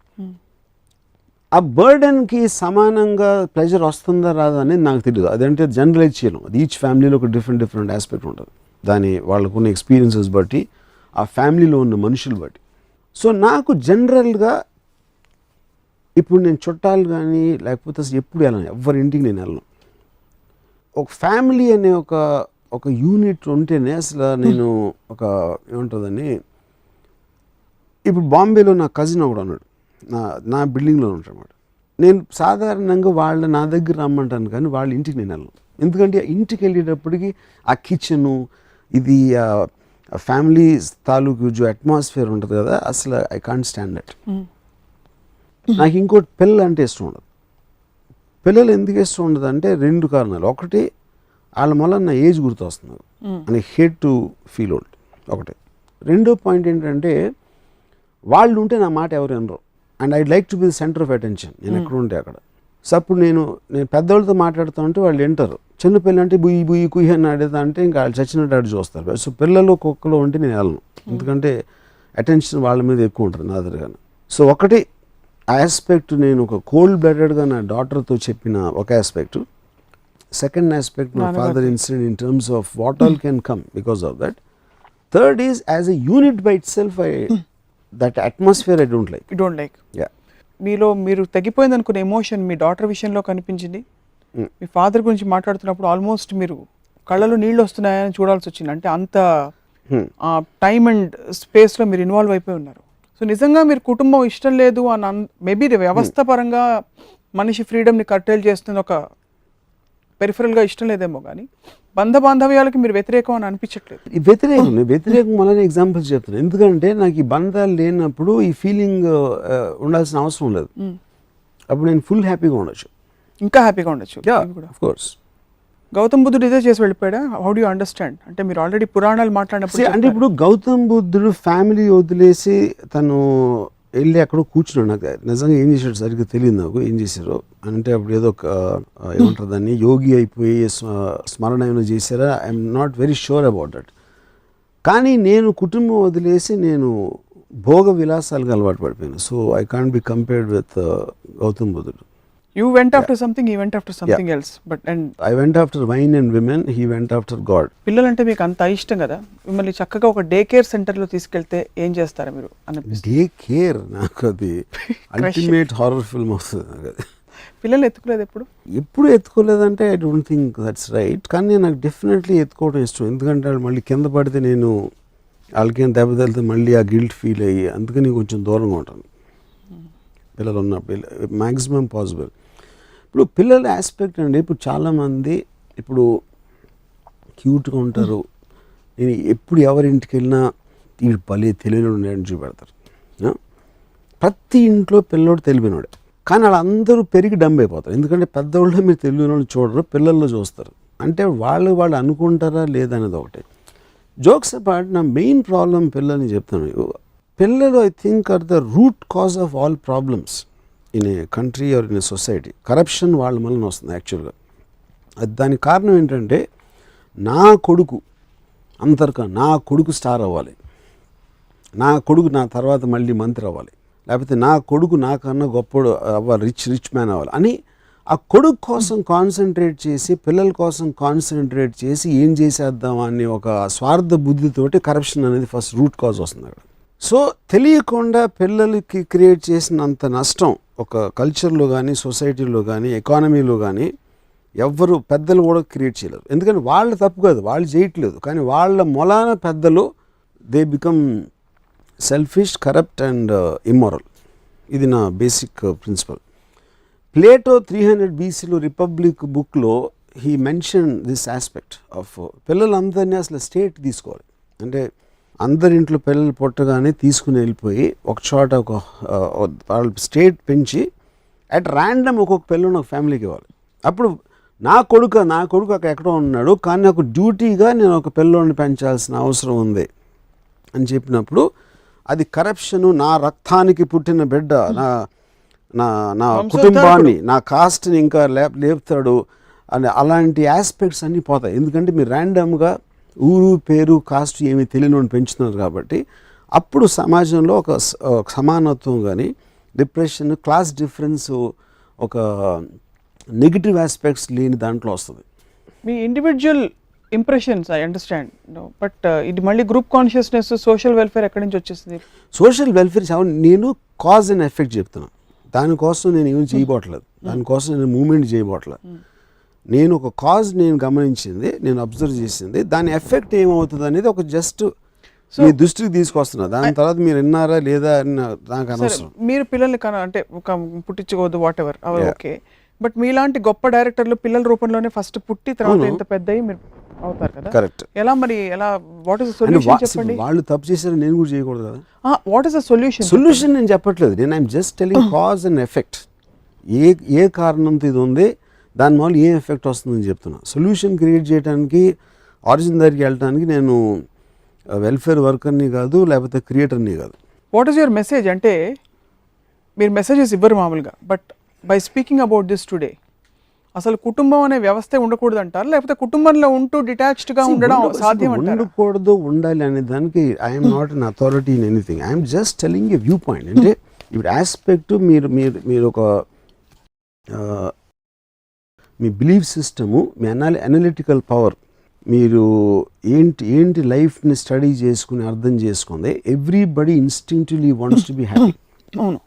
ఆ బర్డెన్కి సమానంగా ప్రెజర్ వస్తుందా రాదా అనేది నాకు తెలియదు. అదంటే జనరలైజ్ చేయలేం, అది ఈచ్ ఫ్యామిలీలో ఒక డిఫరెంట్ ఆస్పెక్ట్ ఉంటుంది, దాని వాళ్ళకున్న ఎక్స్పీరియన్సెస్ బట్టి, ఆ ఫ్యామిలీలో ఉన్న మనుషులు బట్టి. సో నాకు జనరల్గా ఇప్పుడు నేను చుట్టాలు కానీ లేకపోతే అసలు ఎప్పుడు వెళ్ళను, ఎవరి ఇంటికి నేను వెళ్ళను. ఒక ఫ్యామిలీ అనే ఒక యూనిట్ ఉంటేనే అసలు నేను ఒక ఏముంటుందని, ఇప్పుడు బాంబేలో నా కజిన్ ఒకడు ఉన్నాడు, నా బిల్డింగ్లో ఉంటాడు. నేను సాధారణంగా నా దగ్గర రమ్మంటాను కానీ వాళ్ళ ఇంటికి నేను వెళ్ళను. ఎందుకంటే ఇంటికి వెళ్ళేటప్పటికి ఆ కిచెను ఇది ఫ్యామిలీ తాలూకు అట్మాస్ఫియర్ ఉంటుంది కదా, అసలు ఐ కాంట్ స్టాండ్ దట్. నాకు ఇంకోటి పిల్లలు అంటే ఇష్టం ఉండదు. పిల్లలు ఎందుకు ఇష్టం ఉండదు అంటే 2 కారణాలు. ఒకటి, వాళ్ళ వల్ల నా ఏజ్ గుర్తొస్తుంది, I hate to feel old ఒకటి. రెండో పాయింట్ ఏంటంటే వాళ్ళు ఉంటే నా మాట ఎవరు వినరు, and I'd like to be the centre of attention, నేను ఎక్కడ ఉంటే అక్కడ. సో అప్పుడు నేను పెద్దవాళ్ళతో మాట్లాడుతూ ఉంటే వాళ్ళు వింటారు, చిన్నపిల్లలు అంటే బుయ్యి కుయ్యి అని ఆడేదా అంటే ఇంకా వాళ్ళు చచ్చినట్టు ఆడి చూస్తారు. సో పిల్లలు కుక్కలో ఉంటే నేను వెళ్ళను, ఎందుకంటే అటెన్షన్ వాళ్ళ మీద ఎక్కువ ఉంటుంది నా దగ్గర. సో ఒకటి ఆస్పెక్ట్, నేను ఒక కోల్డ్ బ్లడెడ్గా నా డాటర్తో చెప్పిన ఒక aspect. Second aspect, my father incident in terms of what all can come because of that. Third is as a unit by it self, that atmosphere I don't like. Yeah, మీలో మీరు తగ్గిపోయింది అనుకునే emotion మీ daughter విషయంలో కనిపించింది. మీ father గురించి మాట్లాడుతున్నప్పుడు almost మీరు కళ్ళలో నీళ్ళు వస్తున్నాయని చూడాల్సి వచ్చింది, అంటే అంత టైమ్ అండ్ స్పేస్లో మీరు ఇన్వాల్వ్ అయిపోయి ఉన్నారు. సో నిజంగా మీరు కుటుంబం ఇష్టం లేదు అని మేబీ వ్యవస్థ పరంగా మనిషి ఫ్రీడమ్ని కర్టైల్ చేస్తుంది, ఒక పెరిఫరల్గా ఇష్టం లేదేమో, కానీ బాంధవ్యాలకి మీరు వ్యతిరేకం అని అనిపించట్లేదు. ఈ వ్యతిరేకం వల్లనే ఎగ్జాంపుల్స్ చెప్తాను. ఎందుకంటే నాకు ఈ బంధాలు లేనప్పుడు ఈ ఫీలింగ్ ఉండాల్సిన అవసరం లేదు. అప్పుడు నేను ఫుల్ హ్యాపీగా ఉండొచ్చు, ఇంకా హ్యాపీగా ఉండొచ్చు. Of course. గౌతమ్ బుద్ధుడు ఇదే చేసి వెళ్ళిపోయాడా? How do you understand? అంటే మీరు ఆల్రెడీ పురాణాలు మాట్లాడినప్పుడు అంటే ఇప్పుడు గౌతమ్ బుద్ధుడు ఫ్యామిలీ వదిలేసి తను వెళ్ళి అక్కడ కూర్చున్నాడు. నాకు నిజంగా ఏం చేశాడు సరిగ్గా తెలియదు నాకు, ఏం చేశారు అంటే అప్పుడు ఏదో ఏమంటారు దాన్ని, యోగి అయిపోయి స్మరణ ఏమైనా చేశారా, I'm not very sure about that. కానీ నేను కుటుంబం వదిలేసి నేను భోగ విలాసాలకు అలవాటు పడిపోయాను. So I can't be compared with Gautam బుద్ధుడు. You went after something, he went after something else. But I went after wine and women, he went after God. పిల్లలంటే మీకు అంత ఇష్టం కదా, మిమ్మల్ని చక్కగా ఒక డే కేర్ సెంటర్లో తీసుకెళ్తే ఏం చేస్తారా మీరు అనిపిస్తుంది? డే కేర్ నాకు అది అల్టిమేట్ హారర్ ఫిల్మ్ వస్తుంది నాకు అది. పిల్లలు ఎత్తుకోలేదు ఎప్పుడు ఎత్తుకోలేదంటే I don't think that's right. కానీ నాకు డెఫినెట్లీ ఎత్తుకోవడం ఇష్టం, ఎందుకంటే వాళ్ళు మళ్ళీ కింద పడితే నేను వాళ్ళకి దెబ్బ తగిలితే మళ్ళీ ఆ గిల్ట్ ఫీల్ అయ్యి, అందుకని కొంచెం దూరంగా ఉంటాను పిల్లలు ఉన్నప్పుడు మ్యాక్సిమం పాసిబుల్. ఇప్పుడు పిల్లల ఆస్పెక్ట్ అండి, ఇప్పుడు చాలామంది ఇప్పుడు క్యూట్గా ఉంటారు, నేను ఎప్పుడు ఎవరింటికి వెళ్ళినా వీడు భలే తెలియని ఉండేది చూపెడతారు. ప్రతి ఇంట్లో పిల్లోడు తెలివినోడే, కానీ వాళ్ళందరూ పెరిగి డంబ్ అయిపోతారు. ఎందుకంటే పెద్దవాళ్ళు మీరు తెలియని వాళ్ళు చూడరు, పిల్లల్లో చూస్తారు. అంటే వాళ్ళు అనుకుంటారా లేదనేది ఒకటి. జోక్స్ అపార్ట్, నా మెయిన్ ప్రాబ్లం పిల్లల్ని చెప్తాను, పిల్లలు I think are the root cause of all problems in a country or in a society. Corruption వాళ్ళ వలన వస్తుంది యాక్చువల్గా. అది దానికి కారణం ఏంటంటే, నా కొడుకు నా కొడుకు స్టార్ అవ్వాలి, నా కొడుకు నా తర్వాత మళ్ళీ మంత్రి అవ్వాలి, లేకపోతే నా కొడుకు నాకన్నా గొప్పడు అవ్వాలి, రిచ్ మ్యాన్ అవ్వాలి అని ఆ కొడుకు కోసం కాన్సన్ట్రేట్ చేసి, పిల్లల కోసం కాన్సన్ట్రేట్ చేసి ఏం చేసేద్దాం అని ఒక స్వార్థ బుద్ధితోటి కరప్షన్ అనేది ఫస్ట్ రూట్ కాజ్ వస్తుంది అక్కడ. సో తెలియకుండా పిల్లలకి క్రియేట్ చేసినంత నష్టం ఒక కల్చర్లో కానీ సొసైటీలో కానీ ఎకానమీలో కానీ ఎవ్వరు పెద్దలు కూడా క్రియేట్ చేయలేరు. ఎందుకంటే వాళ్ళ తప్పు కాదు, వాళ్ళు చేయట్లేదు, కానీ వాళ్ళ మొలాన పెద్దలు they become selfish, corrupt and immoral. ఇది నా బేసిక్ ప్రిన్సిపల్. ప్లేటో 300 BCలో రిపబ్లిక్ బుక్లో he mention this aspect of పిల్లలందరినీ అసలు స్టేట్ తీసుకోవాలి. అంటే అందరింట్లో పిల్లలు పుట్టగానే తీసుకుని వెళ్ళిపోయి ఒక చోట వాళ్ళ స్టేట్ పెంచి అట్ ర్యాండమ్ ఒక్కొక్క పిల్లని ఒక ఫ్యామిలీకి ఇవ్వాలి. అప్పుడు నా కొడుకు అక్కడ ఎక్కడో ఉన్నాడు, కానీ నాకు డ్యూటీగా నేను ఒక పిల్లోని పెంచాల్సిన అవసరం ఉంది అని చెప్పినప్పుడు అది కరప్షను, నా రక్తానికి పుట్టిన బిడ్డ, నా కుటుంబాన్ని, నా కాస్ట్ని ఇంకా లేపుతాడు అని అలాంటి ఆస్పెక్ట్స్ అన్నీ పోతాయి. ఎందుకంటే మీరు ర్యాండమ్గా ఊరు పేరు కాస్ట్ ఏమీ తెలియని పెంచుతున్నారు కాబట్టి అప్పుడు సమాజంలో ఒక సమానత్వం కానీ డిప్రెషన్, క్లాస్ డిఫరెన్స్, ఒక నెగిటివ్ ఆస్పెక్ట్స్ లేని దాంట్లో వస్తుంది. మీ individual impressions I understand, but ఇది మళ్ళీ గ్రూప్ కాన్షియస్నెస్, సోషల్ వెల్ఫేర్ ఎక్కడి నుంచి వచ్చేసింది? సోషల్ వెల్ఫేర్ నేను కాజ్ అండ్ ఎఫెక్ట్ చెప్తున్నాను. దానికోసం నేను ఏమి చేయబోట్లేదు, దానికోసం నేను మూమెంట్ చేయబోట్లేదు. నేను ఒక కాజ్ నేను గమనించింది, నేను అబ్జర్వ్ చేసింది, దాని ఎఫెక్ట్ ఏమవుతుంది అనేది ఒక జస్ట్ మీ దృష్టికి తీసుకొస్తున్నా. దాని తర్వాత మీరు విన్నారా లేదా అని నాకు అనవసరం. మీరు పిల్లల్ని అంటే పుట్టించుకోవద్దు వాట్ ఎవర్ ఓకే, బట్ మీలాంటి గొప్ప డైరెక్టర్లు పిల్లల రూపంలోనే ఫస్ట్ పుట్టి తర్వాత ఇంత పెద్ద అయ్యి మీరు అవుతారు కదా. కరెక్ట్. ఎలా మరి ఎలా, వాట్ ఇస్ ద సొల్యూషన్ చెప్పండి. వాళ్ళు తప్పు చేశారు, నేను కూడా చేయకూడదు కదా. What is the solution? Solution నేను చెప్పట్లేదు, నేను I'm just telling cause and effect. ఏ కారణంతో ఇది ఉంది, దానివల్ల ఏం ఎఫెక్ట్ వస్తుందని చెప్తున్నా. సొల్యూషన్ క్రియేట్ చేయడానికి, ఆరిజిన్ దగ్గరికి వెళ్ళడానికి నేను వెల్ఫేర్ వర్కర్ని కాదు, లేకపోతే క్రియేటర్ని కాదు. What is your message? అంటే మీరు మెసేజెస్ ఇవ్వరు మామూలుగా, but by speaking about this today అసలు కుటుంబం అనే వ్యవస్థే ఉండకూడదు అంటారు, లేకపోతే కుటుంబంలో ఉంటూ డిటాచ్డ్గా ఉండడం సాధ్యం అంటారు? ఉండకూడదు, ఉండాలి అనే దానికి I'm not an authority in anything. I'm just telling a view point. అంటే ఇప్పుడు ఆస్పెక్ట్ మీరు ఒక మీ బిలీఫ్ సిస్టము, మీ అనలిటికల్ పవర్, మీరు ఏంటి లైఫ్ని స్టడీ చేసుకుని అర్థం చేసుకుంది. Everybody instinctively wants to be happy. అవును.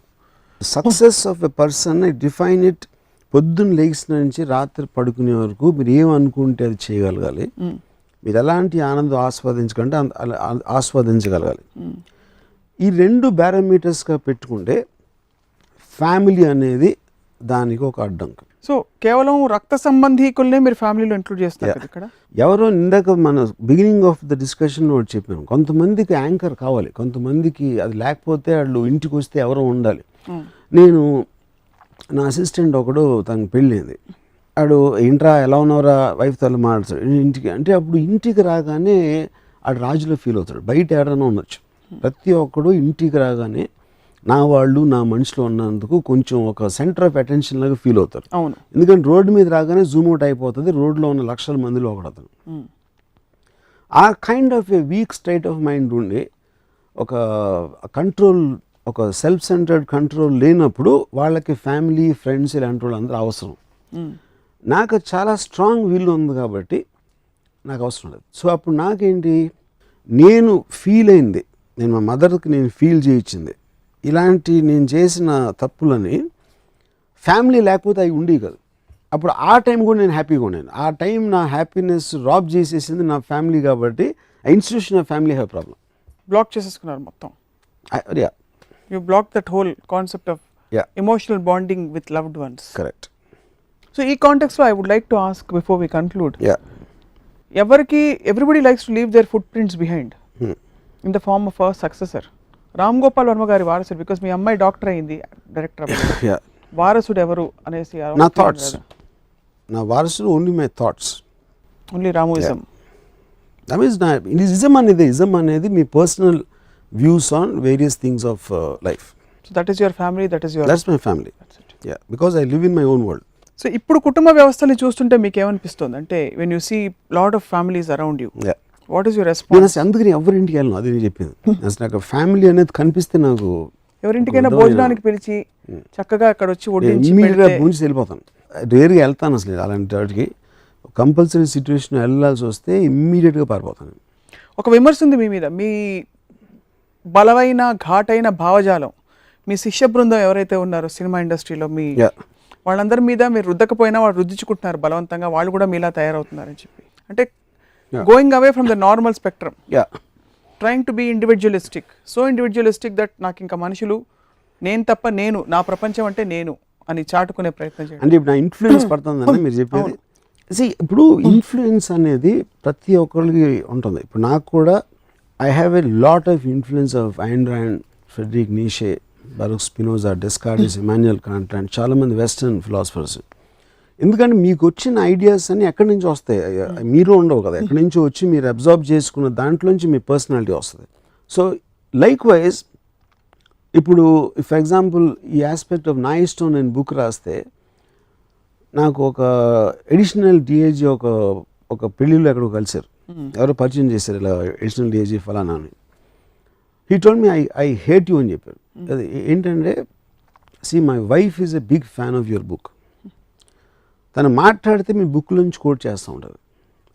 Success of a person I define it పొద్దున్న లేచిన నుంచి రాత్రి పడుకునే వరకు మీరు ఏమనుకుంటే అది చేయగలగాలి, మీరు ఎలాంటి ఆనందం ఆస్వాదించగలగాలి. ఈ 2 పారామీటర్స్గా పెట్టుకుంటే ఫ్యామిలీ అనేది దానికి ఒక అడ్డంకి. సో కేవలం రక్త సంబంధీకులనే మీరు ఫ్యామిలీలో ఇంక్లూడ్ చేస్తారు ఇక్కడ. ఎవరో ఇందాక మన బిగినింగ్ ఆఫ్ ద డిస్కషన్లో చెప్పాను, కొంతమందికి యాంకర్ కావాలి, కొంతమందికి అది లేకపోతే వాళ్ళు ఇంటికి వస్తే ఎవరో ఉండాలి. నేను నా అసిస్టెంట్ ఒకడు తనకు పెళ్ళింది, ఆడు ఇంట్రా ఎలా ఉన్నారా వైఫ్ తల మాట్లాడతాడు ఇంటికి అంటే, అప్పుడు ఇంటికి రాగానే ఆడు రాజులో ఫీల్ అవుతాడు. బయట ఎవరైనా ఉండొచ్చు, ప్రతి ఒక్కడు ఇంటికి రాగానే నా వాళ్ళు నా మనిషిలో ఉన్నందుకు కొంచెం ఒక సెంటర్ ఆఫ్ అటెన్షన్ లాగా ఫీల్ అవుతారు. అవును. ఎందుకంటే రోడ్డు మీద రాగానే జూమ్ అవుట్ అయిపోతుంది, రోడ్లో ఉన్న లక్షల మందిలో ఒకడతను. ఆ kind of A week state of mind ఉండి ఒక కంట్రోల్, ఒక సెల్ఫ్ సెంటర్డ్ కంట్రోల్ లేనప్పుడు వాళ్ళకి ఫ్యామిలీ, ఫ్రెండ్స్ ఇలాంటి వాళ్ళు అందరూ అవసరం. నాకు చాలా స్ట్రాంగ్ విల్ ఉంది కాబట్టి నాకు అవసరం లేదు. సో అప్పుడు నాకేంటి, నేను ఫీల్ అయింది, నేను మా మదర్కి నేను ఫీల్ చేయించింది, ఇలాంటి నేను చేసిన తప్పులని ఫ్యామిలీ లేకపోతే అవి ఉండేవి కాదు. అప్పుడు ఆ టైం కూడా నేను హ్యాపీగా ఉన్నాను. ఆ టైం నా హ్యాపీనెస్ రాబ్ చేసేసింది నా ఫ్యామిలీ కాబట్టి ఆ institution of family have problem. Block చేసేసుకున్నారు మొత్తం. Yeah, you block that whole concept of emotional bonding with loved ones. Correct. So ఈ కాంటెక్స్లో I would like to ask before we conclude, everybody likes to leave their foot prints behind in the form of a successor. Ram Gopal Varma గారి వారసుడు, because మీ అమ్మాయి doctor అయింది, director వారసుడు ఎవరు అనేసి. నా థాట్స్, నా వారసుడు ఓన్లీ మై థాట్స్, ఓన్లీ రామోయిజం. ఇజం అనేది మీ personal views on various things of life. So that is your family, that's my family. Yeah, because I live in my own world. So ఇప్పుడు కుటుంబ వ్యవస్థని చూస్తుంటే మీకు ఏమనిపిస్తుంది? అంటే when you see lot of families around you, what is your response? అందుకని ఎవరింటికి వెళ్ళను, అది నేను చెప్పింది. అసలు నాకు ఫ్యామిలీ అనేది కనిపిస్తే నాకు ఎవరింటికైనా భోజనానికి పిలిచి చక్కగా అక్కడ వచ్చి ఇమ్మీడియట్గా భోంచి వెళ్ళిపోతాను. రేరుగా వెళ్తాను అసలు అలాంటి వాటికి. కంపల్సరీ సిచ్యువేషన్ వెళ్ళాల్సి వస్తే ఇమ్మీడియట్గా పారిపోతాను. ఒక విమర్శ ఉంది మీ మీద, మీ బలమైన ఘాటైన భావజాలం మీ శిష్య బృందం ఎవరైతే ఉన్నారో సినిమా ఇండస్ట్రీలో మీ వాళ్ళందరి మీద మీరు రుద్దకపోయినా వాళ్ళు రుద్దించుకుంటున్నారు బలవంతంగా, వాళ్ళు కూడా మీలా తయారవుతున్నారని చెప్పి. అంటే going away from the normal spectrum, trying to be individualistic, so individualistic that నాకు ఇంకా మనుషులు నేను తప్ప నేను, నా ప్రపంచం అంటే నేను అని చాటుకునే ప్రయత్నం చేయండి. అంటే ఇప్పుడు నా ఇన్ఫ్లుయెన్స్ పడుతుందని మీరు చెప్పేది. ఇప్పుడు ఇన్ఫ్లుయెన్స్ అనేది ప్రతి ఒక్కరికి ఉంటుంది. ఇప్పుడు నాకు కూడా I have a lot of influence of Ayn Rand, Friedrich Nietzsche, Baruch Spinoza, Descartes, Immanuel Kant and చాలామంది వెస్టర్న్ ఫిలాసఫర్స్. ఎందుకంటే మీకు వచ్చిన ఐడియాస్ అన్ని ఎక్కడి నుంచి వస్తాయి, మీరు ఉండవు కదా, ఎక్కడి నుంచి వచ్చి మీరు అబ్జర్వ్ చేసుకున్న దాంట్లోంచి మీ పర్సనాలిటీ వస్తుంది. సో లైక్ వైజ్ ఇప్పుడు ఫర్ ఎగ్జాంపుల్ ఈ ఆస్పెక్ట్ ఆఫ్ నాయిస్టోన్ నేను బుక్ రాస్తే నాకు ఒక ఎడిషనల్ డిఏజీ ఒక పెళ్ళిలో ఎక్కడో కలిశారు, ఎవరో పరిచయం చేశారు ఇలా ఎడిషనల్ డిఏజీ ఫలానా అని. He told me I hate you అని చెప్పారు. అది ఏంటంటే my wife is a big fan of your book. తను మాట్లాడితే మీ బుక్ నుంచి కోట్ చేస్తూ ఉంటుంది.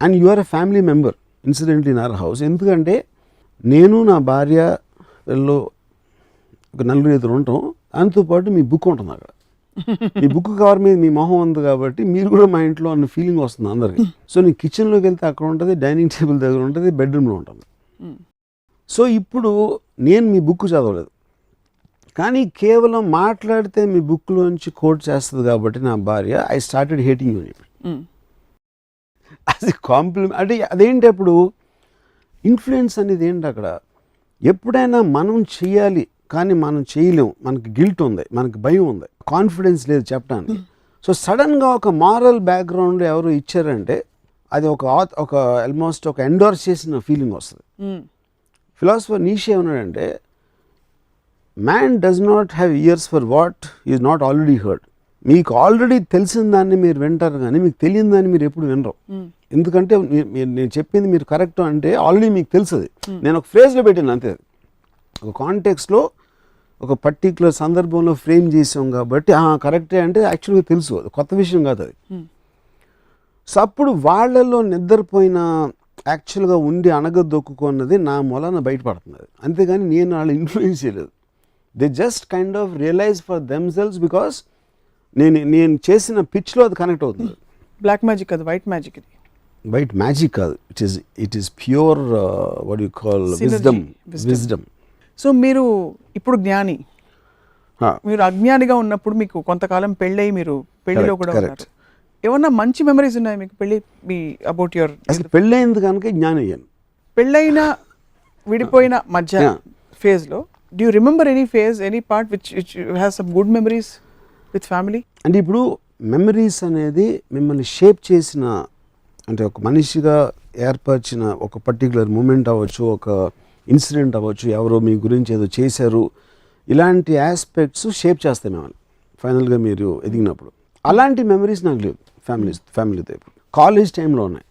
And you are a family member incidentally in our house. ఎందుకంటే నేను నా భార్య వీళ్ళు ఒక నలుగురు ఎదురు ఉంటాం, దాంతోపాటు మీ బుక్ ఉంటుంది అక్కడ. మీ బుక్ కవర్ మీద మీ మొహం ఉంది కాబట్టి మీరు కూడా మా ఇంట్లో అన్న ఫీలింగ్ వస్తుంది అందరికి. సో నీ కిచెన్లోకి వెళ్తే అక్కడ ఉంటుంది, డైనింగ్ టేబుల్ దగ్గర ఉంటుంది, బెడ్రూమ్లో ఉంటుంది. సో ఇప్పుడు నేను మీ బుక్ చదవలేదు, కానీ కేవలం మాట్లాడితే మీ బుక్లోంచి కోట్ చేస్తుంది కాబట్టి నా భార్య ఐ స్టార్టెడ్ హేటింగ్ యూ అని చెప్పి అది కాంప్లిమెంట్. అంటే అదేంటి అప్పుడు ఇన్ఫ్లుయెన్స్ అనేది ఏంటి అక్కడ, ఎప్పుడైనా మనం చెయ్యాలి కానీ మనం చేయలేము, మనకి గిల్ట్ ఉంది, మనకి భయం ఉంది, కాన్ఫిడెన్స్ లేదు చెప్పడానికి. సో సడన్గా ఒక మారల్ బ్యాక్గ్రౌండ్ ఎవరు ఇచ్చారంటే అది ఒక ఆల్మోస్ట్ ఒక ఎండోర్స్ చేసిన ఫీలింగ్ వస్తుంది. ఫిలాసఫర్ నీషే ఏమన్నాడంటే man does not have years for what is not already heard. మీకు ఆల్రెడీ తెలిసిన దాన్ని మీరు వింటారు కానీ మీకు తెలియని దాన్ని మీరు ఎప్పుడు వినరు. ఎందుకంటే నేను చెప్పింది మీరు కరెక్ట్ అంటే ఆల్రెడీ మీకు తెలుస్తుంది. నేను ఒక ఫ్రేజ్లో పెట్టాను అంతే, ఒక కాంటెక్స్లో ఒక పర్టిక్యులర్ సందర్భంలో ఫ్రేమ్ చేసాం కాబట్టి కరెక్టే అంటే యాక్చువల్గా తెలుసు, అది కొత్త విషయం కాదు అది. సో అప్పుడు వాళ్ళల్లో నిద్రపోయిన యాక్చువల్గా ఉండి అనగదొక్కున్నది నా మూలాన బయటపడుతున్నది, అంతేగాని నేను వాళ్ళు ఇన్ఫ్లుయెన్స్ చేయలేదు. They just kind of realize for themselves because నేను చేసిన పిచ్లో అది కనెక్ట్ అవుతుంది. బ్లాక్ మ్యాజిక్ అది, వైట్ మ్యాజిక్. ఇది వైట్ మ్యాజిక్ కాదు, it is pure what you call wisdom. So మీరు ఇప్పుడు జ్ఞాని, మీరు అజ్ఞానిగా ఉన్నప్పుడు మీకు కొంతకాలం పెళ్ళయి మీరు పెళ్లిలో కూడా ఉన్నారు. ఏమన్నా మంచి మెమరీస్ ఉన్నాయి మీకు పెళ్ళి మీ అబౌట్ యువర్? అసలు పెళ్ళయింది కనుక జ్ఞాని అయ్యాను. పెళ్ళైన విడిపోయిన మధ్య ఫేజ్లో do you remember any phase, any part which has some good memories with family? అంటే ఇప్పుడు మెమరీస్ అనేది మిమ్మల్ని షేప్ చేసిన, అంటే ఒక మనిషిగా ఏర్పరిచిన ఒక పర్టికులర్ మూమెంట్ అవ్వచ్చు, ఒక ఇన్సిడెంట్ అవ్వచ్చు, ఎవరో మీ గురించి ఏదో చేశారు, ఇలాంటి ఆస్పెక్ట్స్ షేప్ చేస్తాయి మిమ్మల్ని ఫైనల్గా మీరు ఎదిగినప్పుడు. అలాంటి మెమరీస్ నాకు లేవు ఫ్యామిలీతో. ఇప్పుడు కాలేజ్ టైంలో ఉన్నాయి,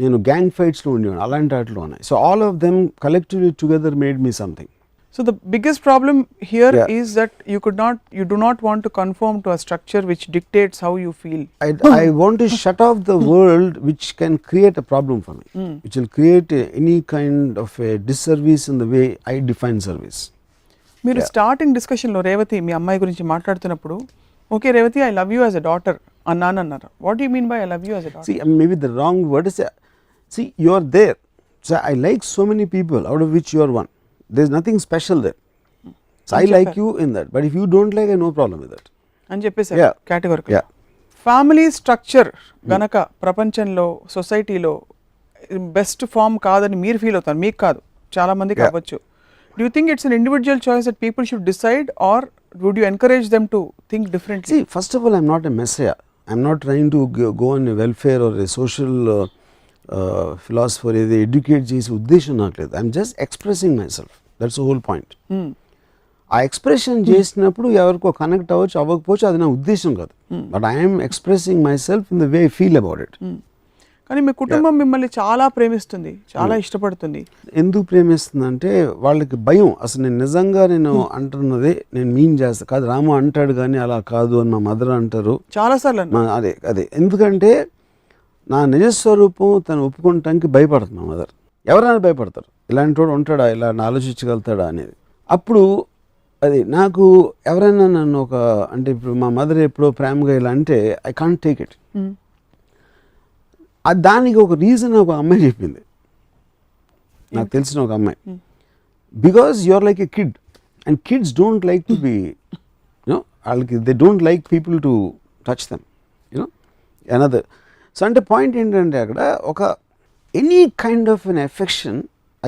నేను గ్యాంగ్ ఫైట్స్లో ఉండేవాడు, అలాంటి వాటిలో ఉన్నాయి. So all of them collectively together made me something. So the biggest problem here is that you do not want to conform to a structure which dictates how you feel. I want to shut off the world which can create a problem for me, which will create any kind of a disservice in the way I define service. మీరు starting డిస్కషన్లో రేవతి మీ అమ్మాయి గురించి మాట్లాడుతున్నప్పుడు okay Revathi I love you as a daughter అన్నారు. What you mean by I love you as a daughter? See, maybe the wrong word is, see, you are there. So I like so many people out of which you are one. There is nothing special there. So I like you in that. But if you don't like, I have no problem with that. అని చెప్పేసి category. Family structure గనక ప్రపంచంలో సొసైటీలో best form కాదని మీరు feel అవుతారు, మీకు కాదు చాలా మందికి అవ్వచ్చు. Do you think it's an individual choice that people should decide, or would you encourage them to think differently? See, first of all, I'm not a messiah. I'm not trying to go on a welfare or a social philosopher, educate చేసే ఉద్దేశం నాకు లేదు. I'm just expressing myself. That's the whole point. ఆ expression చేసినప్పుడు ఎవరికో connect అవ్వచ్చు అవ్వకపోవచ్చు, అది నా ఉద్దేశం కాదు. But I'm expressing my self in the way I feel about it. కానీ మీ కుటుంబం మిమ్మల్ని చాలా ప్రేమిస్తుంది, చాలా ఇష్టపడుతుంది. ఎందుకు ప్రేమిస్తుంది అంటే వాళ్ళకి భయం. అసలు నేను నిజంగా అంటున్నది నేను మీన్ చేస్తా కాదు, రాము అంటాడు కానీ అలా కాదు అని మా మదర్ అంటారు చాలాసార్లు. అదే ఎందుకంటే నా నిజస్వరూపం తను ఒప్పుకోవటానికి భయపడుతుంది మా మదర్. ఎవరైనా భయపడతారు, ఇలాంటి వాడు ఉంటాడా, ఇలా ఆలోచించగలుగుతాడా అనేది. అప్పుడు అది నాకు ఎవరైనా నన్ను అంటే ఇప్పుడు మా మదర్ ఎప్పుడో ప్రేమగా ఇలా అంటే ఐ కాంట్ టేక్ ఇట్. దానికి ఒక రీజన్ ఒక అమ్మాయి చెప్పింది, నాకు తెలిసిన ఒక అమ్మాయి. Because you are like a kid and kids don't like to be వాళ్ళకి they don't like people to touch them another. So అంటే పాయింట్ ఏంటంటే అక్కడ ఒక any kind of an affection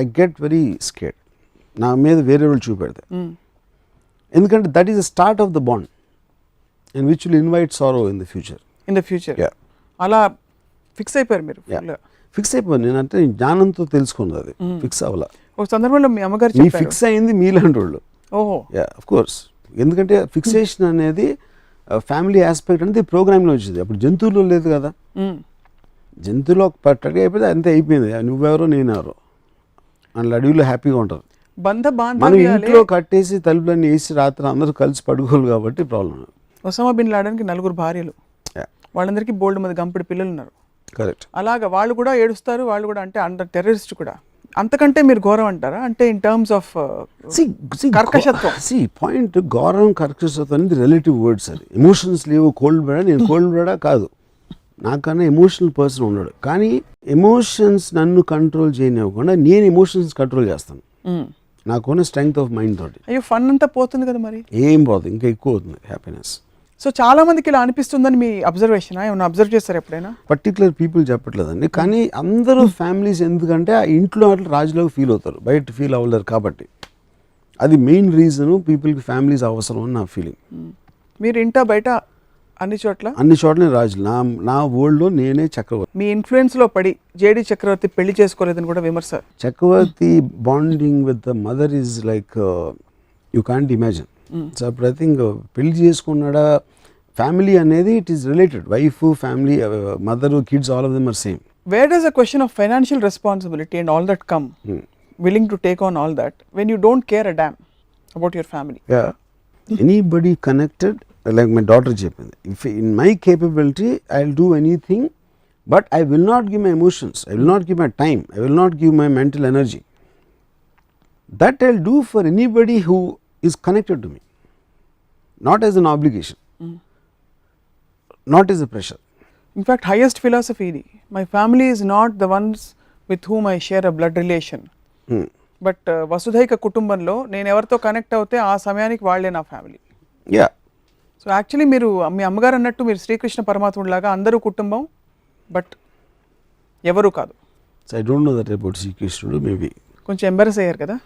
I get very scared నా మీద వేరే వాళ్ళు చూపెడితే. ఎందుకంటే that is the start of the bond and which will invite sorrow in the future. అలా ఫిక్స్ అయిపోయారు మీరు? ఫిక్స్ అయిపోయాను నేను, అంటే జ్ఞానంతో తెలుసుకున్నది, అది ఫిక్స్ అవ్వాల. ఒక సందర్భంలో మీ అమ్మగారు ఫిక్స్ అయింది మీలాంటి వాళ్ళు. ఓహో ఆఫ్ కోర్స్, ఎందుకంటే ఫిక్సేషన్ అనేది ఫ్యామిలీ ఆస్పెక్ట్ అనేది ప్రోగ్రామ్లో వచ్చింది. అప్పుడు జంతువుల్లో లేదు కదా, జంతువులో ఒక పట్టడి అయిపోతే అంతే అయిపోయింది, నువ్వెవరో నేనెవరో అందులో అడవిలో హ్యాపీగా ఉంటారు. మనం ఇంట్లో కట్టేసి తలుపులన్నీ వేసి రాత్రి అందరూ కలిసి పడుకోవాలి కాబట్టి ప్రాబ్లం. ఒసామా బిన్ లాడెన్కి 4 భార్యలు, వాళ్ళందరికీ బోల్డ్ మంది గంపెడు పిల్లలు ఉన్నారు. కరెక్ట్. అలాగా వాళ్ళు కూడా ఏడుస్తారు, వాళ్ళు కూడా అంటే అండర్ టెర్రరిస్ట్ కూడా. అంతకంటే మీరు ఘోరం అంటారా? అంటే ఇన్ టర్మ్స్ ఆఫ్ కర్కశత్వం. పాయింట్ ఘోరం కర్కశత్వం అనేది రిలేటివ్ వర్డ్స్. అది ఎమోషన్స్ లేవు. కోల్డ్ బ్లడ్, నేను కోల్డ్ బ్లడా కాదు, నాకన్నా ఎమోషనల్ పర్సన్ ఉన్నాడు. కానీ ఎమోషన్స్ నన్ను కంట్రోల్ చేయనివ్వకుండా నేను ఎమోషన్స్ కంట్రోల్ చేస్తాను, నాకున్న స్ట్రెంగ్త్ ఆఫ్ మైండ్ తోటి. అయ్యో ఫన్ అంతా పోతుంది కదా మరి. ఏం పోతుంది, ఇంకా ఎక్కువ అవుతుంది హ్యాపీనెస్. సో చాలా మందికి ఇలా అనిపిస్తుందని మీ అబ్జర్వేషన్, ఏమన్నా అబ్జర్వ్ చేస్తారు ఎప్పుడైనా? పర్టికులర్ పీపుల్ చెప్పట్లేదండి, కానీ అందరూ ఫ్యామిలీస్ ఎందుకంటే ఆ ఇంట్లో అట్లా రాజులాగా ఫీల్ అవుతారు, బయట ఫీల్ అవ్వలేరు కాబట్టి. అది మెయిన్ రీజను పీపుల్కి ఫ్యామిలీస్ అవసరం అని నా ఫీలింగ్. మీరు ఇంటా బయట అన్ని చోట్ల రాజులు. నా వరల్డ్లో నేనే చక్రవర్తి. మీ ఇన్ఫ్లుయెన్స్లో పడి జేడి చక్రవర్తి పెళ్లి చేసుకోలేదని కూడా విమర్శ. Chakravarthi bonding with the mother is like you can't imagine. So అప్పుడు ఐ థింక్ పెళ్లి చేసుకున్నాడా ఫ్యామిలీ అనేది it is related, wife, family, mother, kids, all of them are same. Where does a question of financial responsibility and all that come, willing to take on all that when you don't care a damn about your family? Yeah, anybody connected, like my daughter చెప్పింది, if in my capability I'll do anything, but I will not give my emotions, I will not give my time, I will not give my mental energy. That I'll do for anybody who is connected to me, not as an obligation, not as a pressure. In fact, highest philosophy idi, my family is not the ones with whom I share a blood relation, but వసుధైక కుటుంబంలో నేను ఎవరితో connect అవుతే ఆ సమయానికి వాళ్ళే నా family. Yeah. So actually మీరు మీ అమ్మగారు అన్నట్టు మీరు శ్రీకృష్ణ పరమాత్ముడిలాగా అందరూ కుటుంబం, బట్ ఎవరు కాదు. So I don't know that about శ్రీకృష్ణుడు, మేబీ కొంచెం ఎంబరస్ అయ్యారు కదా.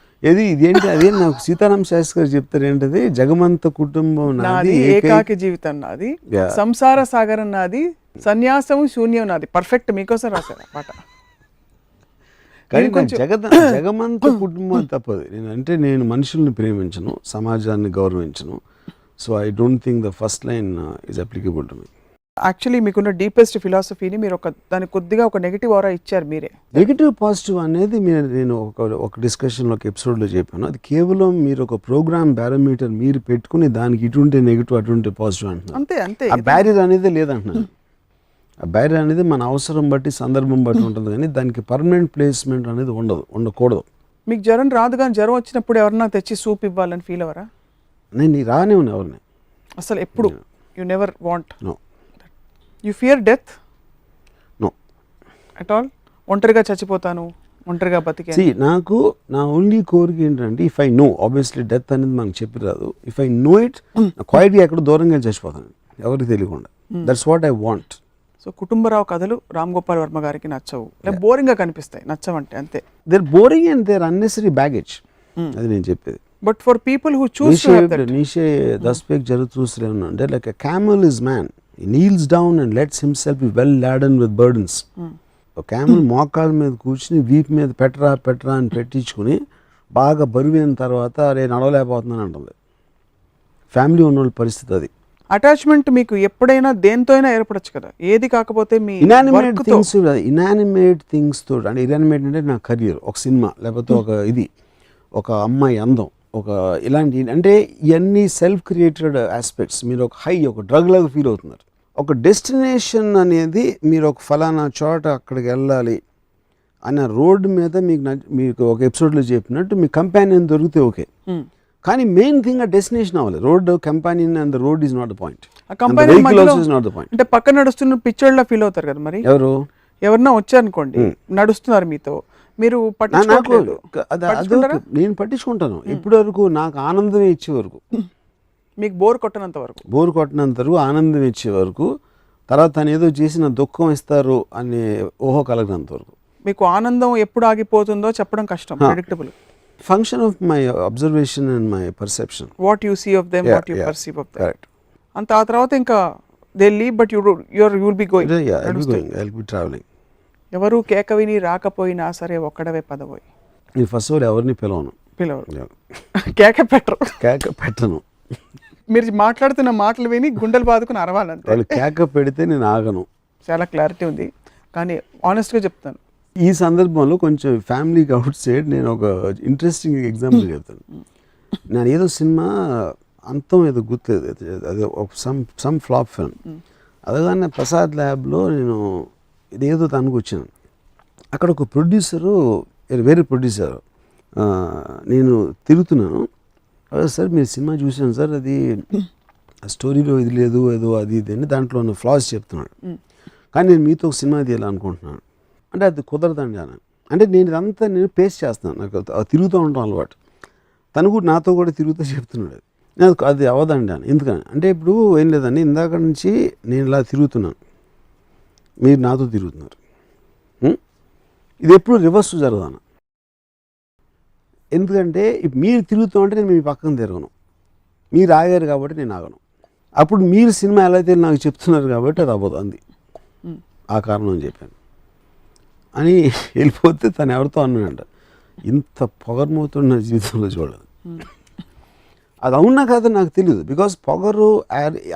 ఇదేంటి అదే నాకు సీతారాం శాస్త్రి గారు చెప్తారు ఏంటది, జగమంత కుటుంబం నాది, ఏకాకి జీవితం నాది, సంసార సాగరం నాది, సన్యాసం శూన్యం నాది. పర్ఫెక్ట్, మీకోసం రాశారు పాట. కానీ జగమంత కుటుంబం తప్పదు. నేను మనుషుల్ని ప్రేమించను, సమాజాన్ని గౌరవించను. So I don't think the first line is applicable to me. Actually మీకున్న డీపెస్ట్ ఫిలాసఫీని మీరు దానికి కొద్దిగా ఒక నెగిటివ్ ఆరా ఇచ్చారు మీరే. నెగిటివ్ పాజిటివ్ అనేది నేను ఒక డిస్కషన్లో, ఒక ఎపిసోడ్లో చెప్పాను. అది కేవలం మీరు ఒక ప్రోగ్రామ్ బ్యారోమీటర్ మీరు పెట్టుకుని దానికి ఇటుంటే నెగిటివ్ అటుంటే పాజిటివ్ అంటున్నారు. అంతే. ఆ బ్యారియర్ అనేది లేదంటున్నాను. ఆ బ్యారియర్ అనేది మన అవసరం బట్టి, సందర్భం బట్టి ఉంటుంది, కానీ దానికి పర్మనెంట్ ప్లేస్మెంట్ అనేది ఉండకూడదు. మీకు జ్వరం రాదు, కానీ జ్వరం వచ్చినప్పుడు ఎవరన్నా తెచ్చి సూప్ ఇవ్వాలని ఫీల్ అవరా? నేను రానే ఉన్నా ఎవరిని అసలు ఎప్పుడు. You never want? No. You fear death? No at all. ఒంటరిగా చచ్చిపోతాను, ఒంటరిగా బతికే. నాకు నా ఓన్లీ కోరిక ఏంటంటే, if I know, obviously death అనేది మనకు చెప్పి రాదు, ఇఫ్ ఐ నో ఇట్, క్వైట్గా ఎక్కడ దూరంగా చచ్చిపోతాను ఎవరికి తెలియకుండా. That's what I want. So Kutumbarao కథలు రామ్ గోపాల్ వర్మ గారికి నచ్చవు, బోరింగ్గా కనిపిస్తాయి, నచ్చవంటే అంతే. They're boring and they're unnecessary baggage, అది నేను చెప్పేది. But for people who choose Nietzsche thus spake Zarathustra ఉన్నా అంటే, like a camel is man, he kneels down and lets himself be well laden with burdens. ఒక క్యామెల్ మోకాళ్ళ మీద కూర్చుని వీపు మీద పెట్టరా అని పెట్టించుకుని బాగా బరువైన తర్వాత అరే నడవలేకపోతున్నాను అంటుంది. ఫ్యామిలీ ఉన్నోళ్ళ పరిస్థితి అది. అటాచ్మెంట్ మీకు ఎప్పుడైనా దేంతో అయినా ఏర్పడచ్చు కదా, ఏది కాకపోతే మీ ఇనానిమేట్ థింగ్స్ తో. అంటే ఇనానిమేట్ అంటే నా కెరియర్, ఒక సినిమా, లేకపోతే ఒక అమ్మాయి అందం, ఒక ఇలాంటి, అంటే ఇవన్నీ సెల్ఫ్ క్రియేటెడ్ ఆస్పెక్ట్స్. మీరు ఒక డ్రగ్ లాగా ఫీల్ అవుతున్నారు. ఒక డెస్టినేషన్ అనేది మీరు ఒక ఫలానా చోట అక్కడికి వెళ్ళాలి అన్న రోడ్డు మీద మీకు ఒక ఎపిసోడ్లో చెప్పినట్టు మీ కంపానియన్ దొరికితే ఓకే, కానీ మెయిన్ థింగ్ ఆ డెస్టినేషన్ అవ్వాలి. Road companion and the road is not the point, ఆ company vehicle also is not the point. అంటే పక్కన నడుస్తున్న పిచ్చోళ్ళ ఫీల్ అవుతారు కదా మరి. ఎవరు ఎవరన్నా వచ్చారనుకోండి నడుస్తున్నారు మీతో, మీరు నాకు పట్టించుకోవట్లేదు. అదొక నేను పట్టించుకుంటాను. ఇప్పటి వరకు నాకు ఆనందం ఇచ్చే వరకు, మీకు బోర్ కొట్టనంత వరకు, బోరు కొట్టినంత వరకు, ఆనందం ఇచ్చే వరకు, తర్వాత తను ఏదో చేసిన దుఃఖం ఇస్తారు అనే ఊహ కలగనంత వరకు. మీకు ఆనందం ఎప్పుడు ఆగిపోతుందో చెప్పడం కష్టం, predictable. Function of my observation and my perception. What you see of them, what you perceive of them. Correct. అంత ఆ తర్వాత ఇంకా they leave but you will be going. I will be travelling. ఎవరు కేక విని రాకపోయినా సరే ఒక్కడవే పదపోయి. నేను ఫస్ట్ ఆఫ్ ఆల్ ఎవరిని పిలవను, పిలవరు, కేక పెట్టరు, కేక పెట్టను. మీరు మాట్లాడుతున్న మాటలు విని గుండెలు బాదుకుని అరవాలంటే. వాళ్ళు కేక పెడితే నేను ఆగను. చాలా క్లారిటీ ఉంది, కానీ ఆనెస్ట్గా చెప్తాను. ఈ సందర్భంలో కొంచెం ఫ్యామిలీకి అవుట్ సైడ్ నేను ఒక ఇంట్రెస్టింగ్ ఎగ్జాంపుల్ చెప్తాను. నేను ఏదో సినిమా అంతం ఏదో గుర్తులేదు, అదే సమ్ ఫ్లాప్ ఫిల్మ్. అదగానే ప్రసాద్ ల్యాబ్లో నేను ఇదేదో తనకు వచ్చాను. అక్కడ ఒక ప్రొడ్యూసరు, వేరే ప్రొడ్యూసర్, నేను తిరుగుతున్నాను. సార్ మీరు సినిమా చూసాను సార్, అది స్టోరీలో ఇది లేదు, ఏదో అది ఇది అని దాంట్లో ఉన్న ఫ్లాస్ చెప్తున్నాడు. కానీ నేను మీతో ఒక సినిమా తీయాలనుకుంటున్నాను అంటే అది కుదరదండి అని. అంటే నేను ఇదంతా నేను పేస్ చేస్తున్నాను, నాకు తిరుగుతూ ఉంటాం అలవాటు. తను కూడా నాతో కూడా తిరుగుతూ చెప్తున్నాడు నేను అది అవ్వదండి అని. ఎందుకని అంటే ఇప్పుడు ఏం లేదండి, ఇందాక నుంచి నేను ఇలా తిరుగుతున్నాను, మీరు నాతో తిరుగుతున్నారు, ఇది ఎప్పుడు రివర్స్ జరగదాను. ఎందుకంటే మీరు తిరుగుతూ ఉంటే నేను మీ పక్కన తిరగను, మీరు ఆగారు కాబట్టి నేను ఆగను. అప్పుడు మీరు సినిమా ఎలా అయితే నాకు చెప్తున్నారు కాబట్టి అది అవ్వదు, అంది ఆ కారణం అని చెప్పాను అని వెళ్ళిపోతే తను ఎవరితో అన్నాడంట, ఇంత పొగరుమవుతున్న జీవితంలో చూడలేదు. అది అవునా కాదని నాకు తెలియదు, బికాస్ పొగరు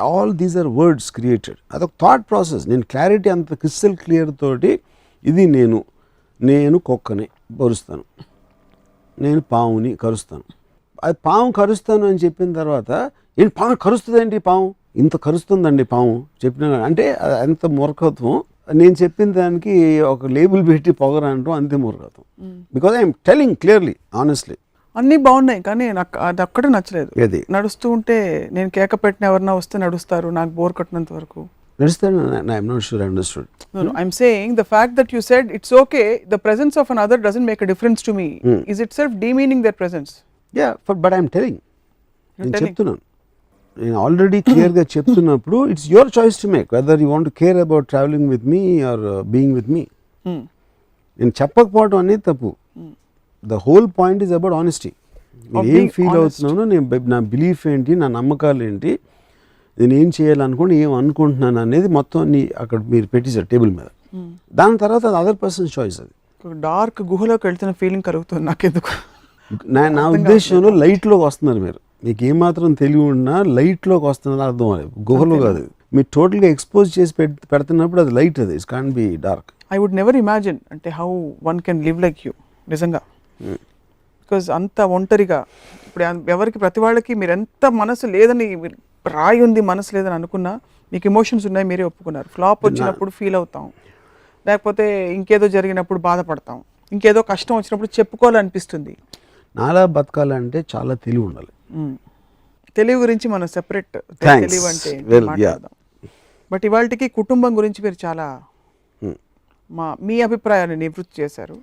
all these are words created, అదొక థాట్ ప్రాసెస్. నేను క్లారిటీ అంత క్రిస్టల్ క్లియర్ తోటి ఇది నేను కుక్కని కరుస్తాను, నేను పావుని కరుస్తాను, అది పాము కరుస్తాను అని చెప్పిన తర్వాత ఏంటి పాము కరుస్తుందండి, పాము ఇంత కరుస్తుందండి పాము చెప్పిన అంటే ఎంత మూర్ఖత్వం. నేను చెప్పిన దానికి ఒక లేబుల్ పెట్టి పొగరు అంటాం, అంతే మూర్ఖత్వం. Because I'm telling clearly honestly. అన్నీ బాగున్నాయి కానీ నాకు అది ఒక్కటే నచ్చలేదు. ఏది నడుస్తూ ఉంటే నేను కేక పెట్టిన ఎవరన్నా వస్తే నడుస్తారు, నాకు బోర్ కొట్టినంత వరకు నడుస్తాను. I'm not sure I understood. I'm saying the fact that you said it's okay, the presence of another doesn't make a difference to me. Is it self demeaning their presence? Yeah, but I'm telling, నేను చెప్తున్నాను, నేను already క్లియర్గా చెప్తున్నప్పుడు it's your choice to make whether you want to care about travelling with me or being with me. నేను చెప్పకపోవడం అనేది తప్పు. The whole point is about honesty. నేను ఏం ఫీల్ అవుతున్నానో, నేను నా బిలీఫ్ ఏంటి, నా నమ్మకాలు ఏంటి, నేను ఏం చేయాలనుకోండి, ఏం అనుకుంటున్నాను అనేది మొత్తం అక్కడ మీరు పెట్టేశారు టేబుల్ మీద. దాని తర్వాత అది అదర్ పర్సన్ చాయిస్. అది డార్క్ గుహలోకి వెళ్తున్న ఫీలింగ్ కలుగుతుంది నాకు ఎందుకు. నా ఉద్దేశంలో లైట్లోకి వస్తున్నారు మీరు, మీకు ఏమాత్రం తెలివి ఉన్నా లైట్లోకి వస్తున్నది అర్థం అవ్వాలి, గుహలో కాదు. మీరు టోటల్గా ఎక్స్పోజ్ చేసి పెడుతున్నప్పుడు అది లైట్, అది it can't be dark. I would never imagine అంటే how one can live like you నిజంగా. బికాజ్ అంత ఒంటరిగా ఇప్పుడు ఎవరికి ప్రతి వాళ్ళకి మీరు ఎంత మనసు లేదని, రాయి ఉంది మనసు లేదని అనుకున్నా, మీకు ఎమోషన్స్ ఉన్నాయి, మీరే ఒప్పుకున్నారు. ఫ్లాప్ వచ్చినప్పుడు ఫీల్ అవుతాం, లేకపోతే ఇంకేదో జరిగినప్పుడు బాధపడతాం, ఇంకేదో కష్టం వచ్చినప్పుడు చెప్పుకోవాలనిపిస్తుంది. నాలా బతకాలంటే చాలా తెలివి ఉండాలి. తెలివి గురించి మనం సెపరేట్ తెలివి అంటే మాట్లాడదాం. బట్ ఇవాళకి కుటుంబం గురించి మీరు చాలా మీ అభిప్రాయాన్ని నివృత్తి చేశారు.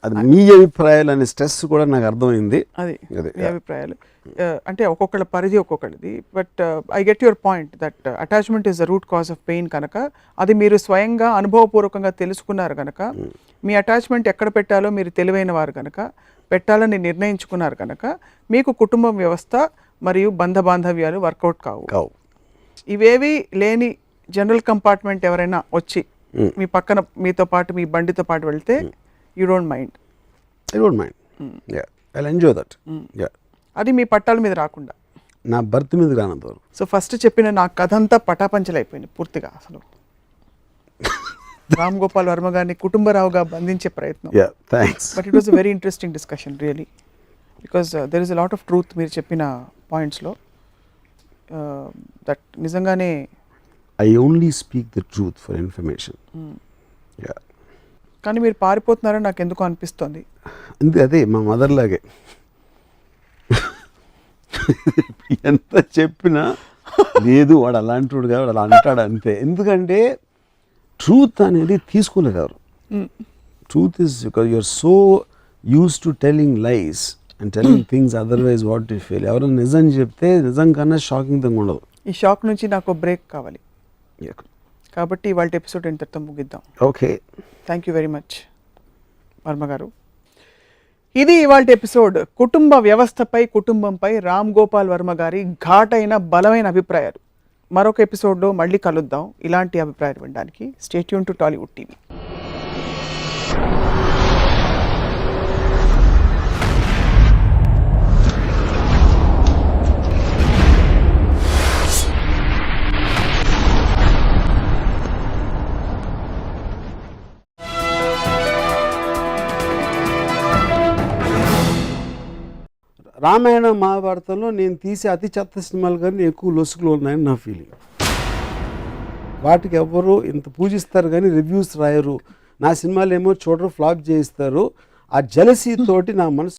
అది మీ అభిప్రాయాలు అనే స్ట్రెస్ కూడా నాకు అర్థమైంది. అది మీ అభిప్రాయాలు అంటే ఒక్కొక్కళ్ళ పరిధి ఒక్కొక్కటిది. But I get your point that attachment is the root cause of pain కనుక, అది మీరు స్వయంగా అనుభవపూర్వకంగా తెలుసుకున్నారు కనుక, మీ అటాచ్మెంట్ ఎక్కడ పెట్టాలో మీరు తెలివైన వారు కనుక, పెట్టాలని నిర్ణయించుకున్నారు కనుక, మీకు కుటుంబం వ్యవస్థ మరియు బంధ బాంధవ్యాలు వర్కౌట్ కావు. ఇవేవి లేని జనరల్ కంపార్ట్మెంట్ ఎవరైనా వచ్చి మీ పక్కన మీతో పాటు మీ బండితో పాటు వెళ్తే you don't mind. I don't mind, yeah I will enjoy that. Yeah, అది మీ పట్టాల మీద రాకుండా, నా బర్త్ మీద రానంత వరకు. సో ఫస్ట్ చెప్పిన నా కథ అంతా పటాపంచలైపోయింది పూర్తిగా. అసలు రామ్ గోపాల్ వర్మ గారిని కుటుంబరావుగా బంధించే ప్రయత్నం. Yeah, thanks. But it was a very interesting discussion really, because there is a lot of truth మీరు చెప్పిన పాయింట్స్లో. దట్ నిజంగానే I only speak the truth for information. Yeah, కానీ మీరు పారిపోతున్నారని నాకు ఎందుకు అనిపిస్తుంది. అదే మా మదర్ లాగే. ఎంత చెప్పినా లేదు వాడు అలాంటి వాడు కాదు, వాడు అలా అంటాడు అంతే. ఎందుకంటే ట్రూత్ అనేది తీసుకోలేరు. Truth is because you're so use to telling lies and telling things otherwise what you feel. ఎవరైనా నిజం చెప్తే నిజం కన్నా షాకింగ్ థింగ్ ఉండదు. ఈ షాక్ నుంచి నాకు బ్రేక్ కావాలి కాబట్టి ఇవాళ ఎపిసోడ్ ఇంతటితో ముగిద్దాం. Okay, thank you very much Varma గారు. ఇది ఇవాళ ఎపిసోడ్. కుటుంబ వ్యవస్థపై, కుటుంబంపై రామ్ గోపాల్ వర్మ గారి ఘాటైన బలమైన అభిప్రాయాలు. మరొక ఎపిసోడ్లో మళ్ళీ కలుద్దాం. ఇలాంటి అభిప్రాయాలు వినడానికి stay tune to Tollywood TV. Ramayana మహాభారతంలో నేను తీసే అతి చెత్త సినిమాలు కానీ ఎక్కువ లొసుగులు ఉన్నాయని నా ఫీలింగ్. వాటికి ఎవ్వరు ఇంత పూజిస్తారు కానీ రివ్యూస్ రాయరు. నా సినిమాలు ఏమో చూడరు, ఫ్లాప్ చేయిస్తారు. ఆ జలసీ తోటి నా మనసు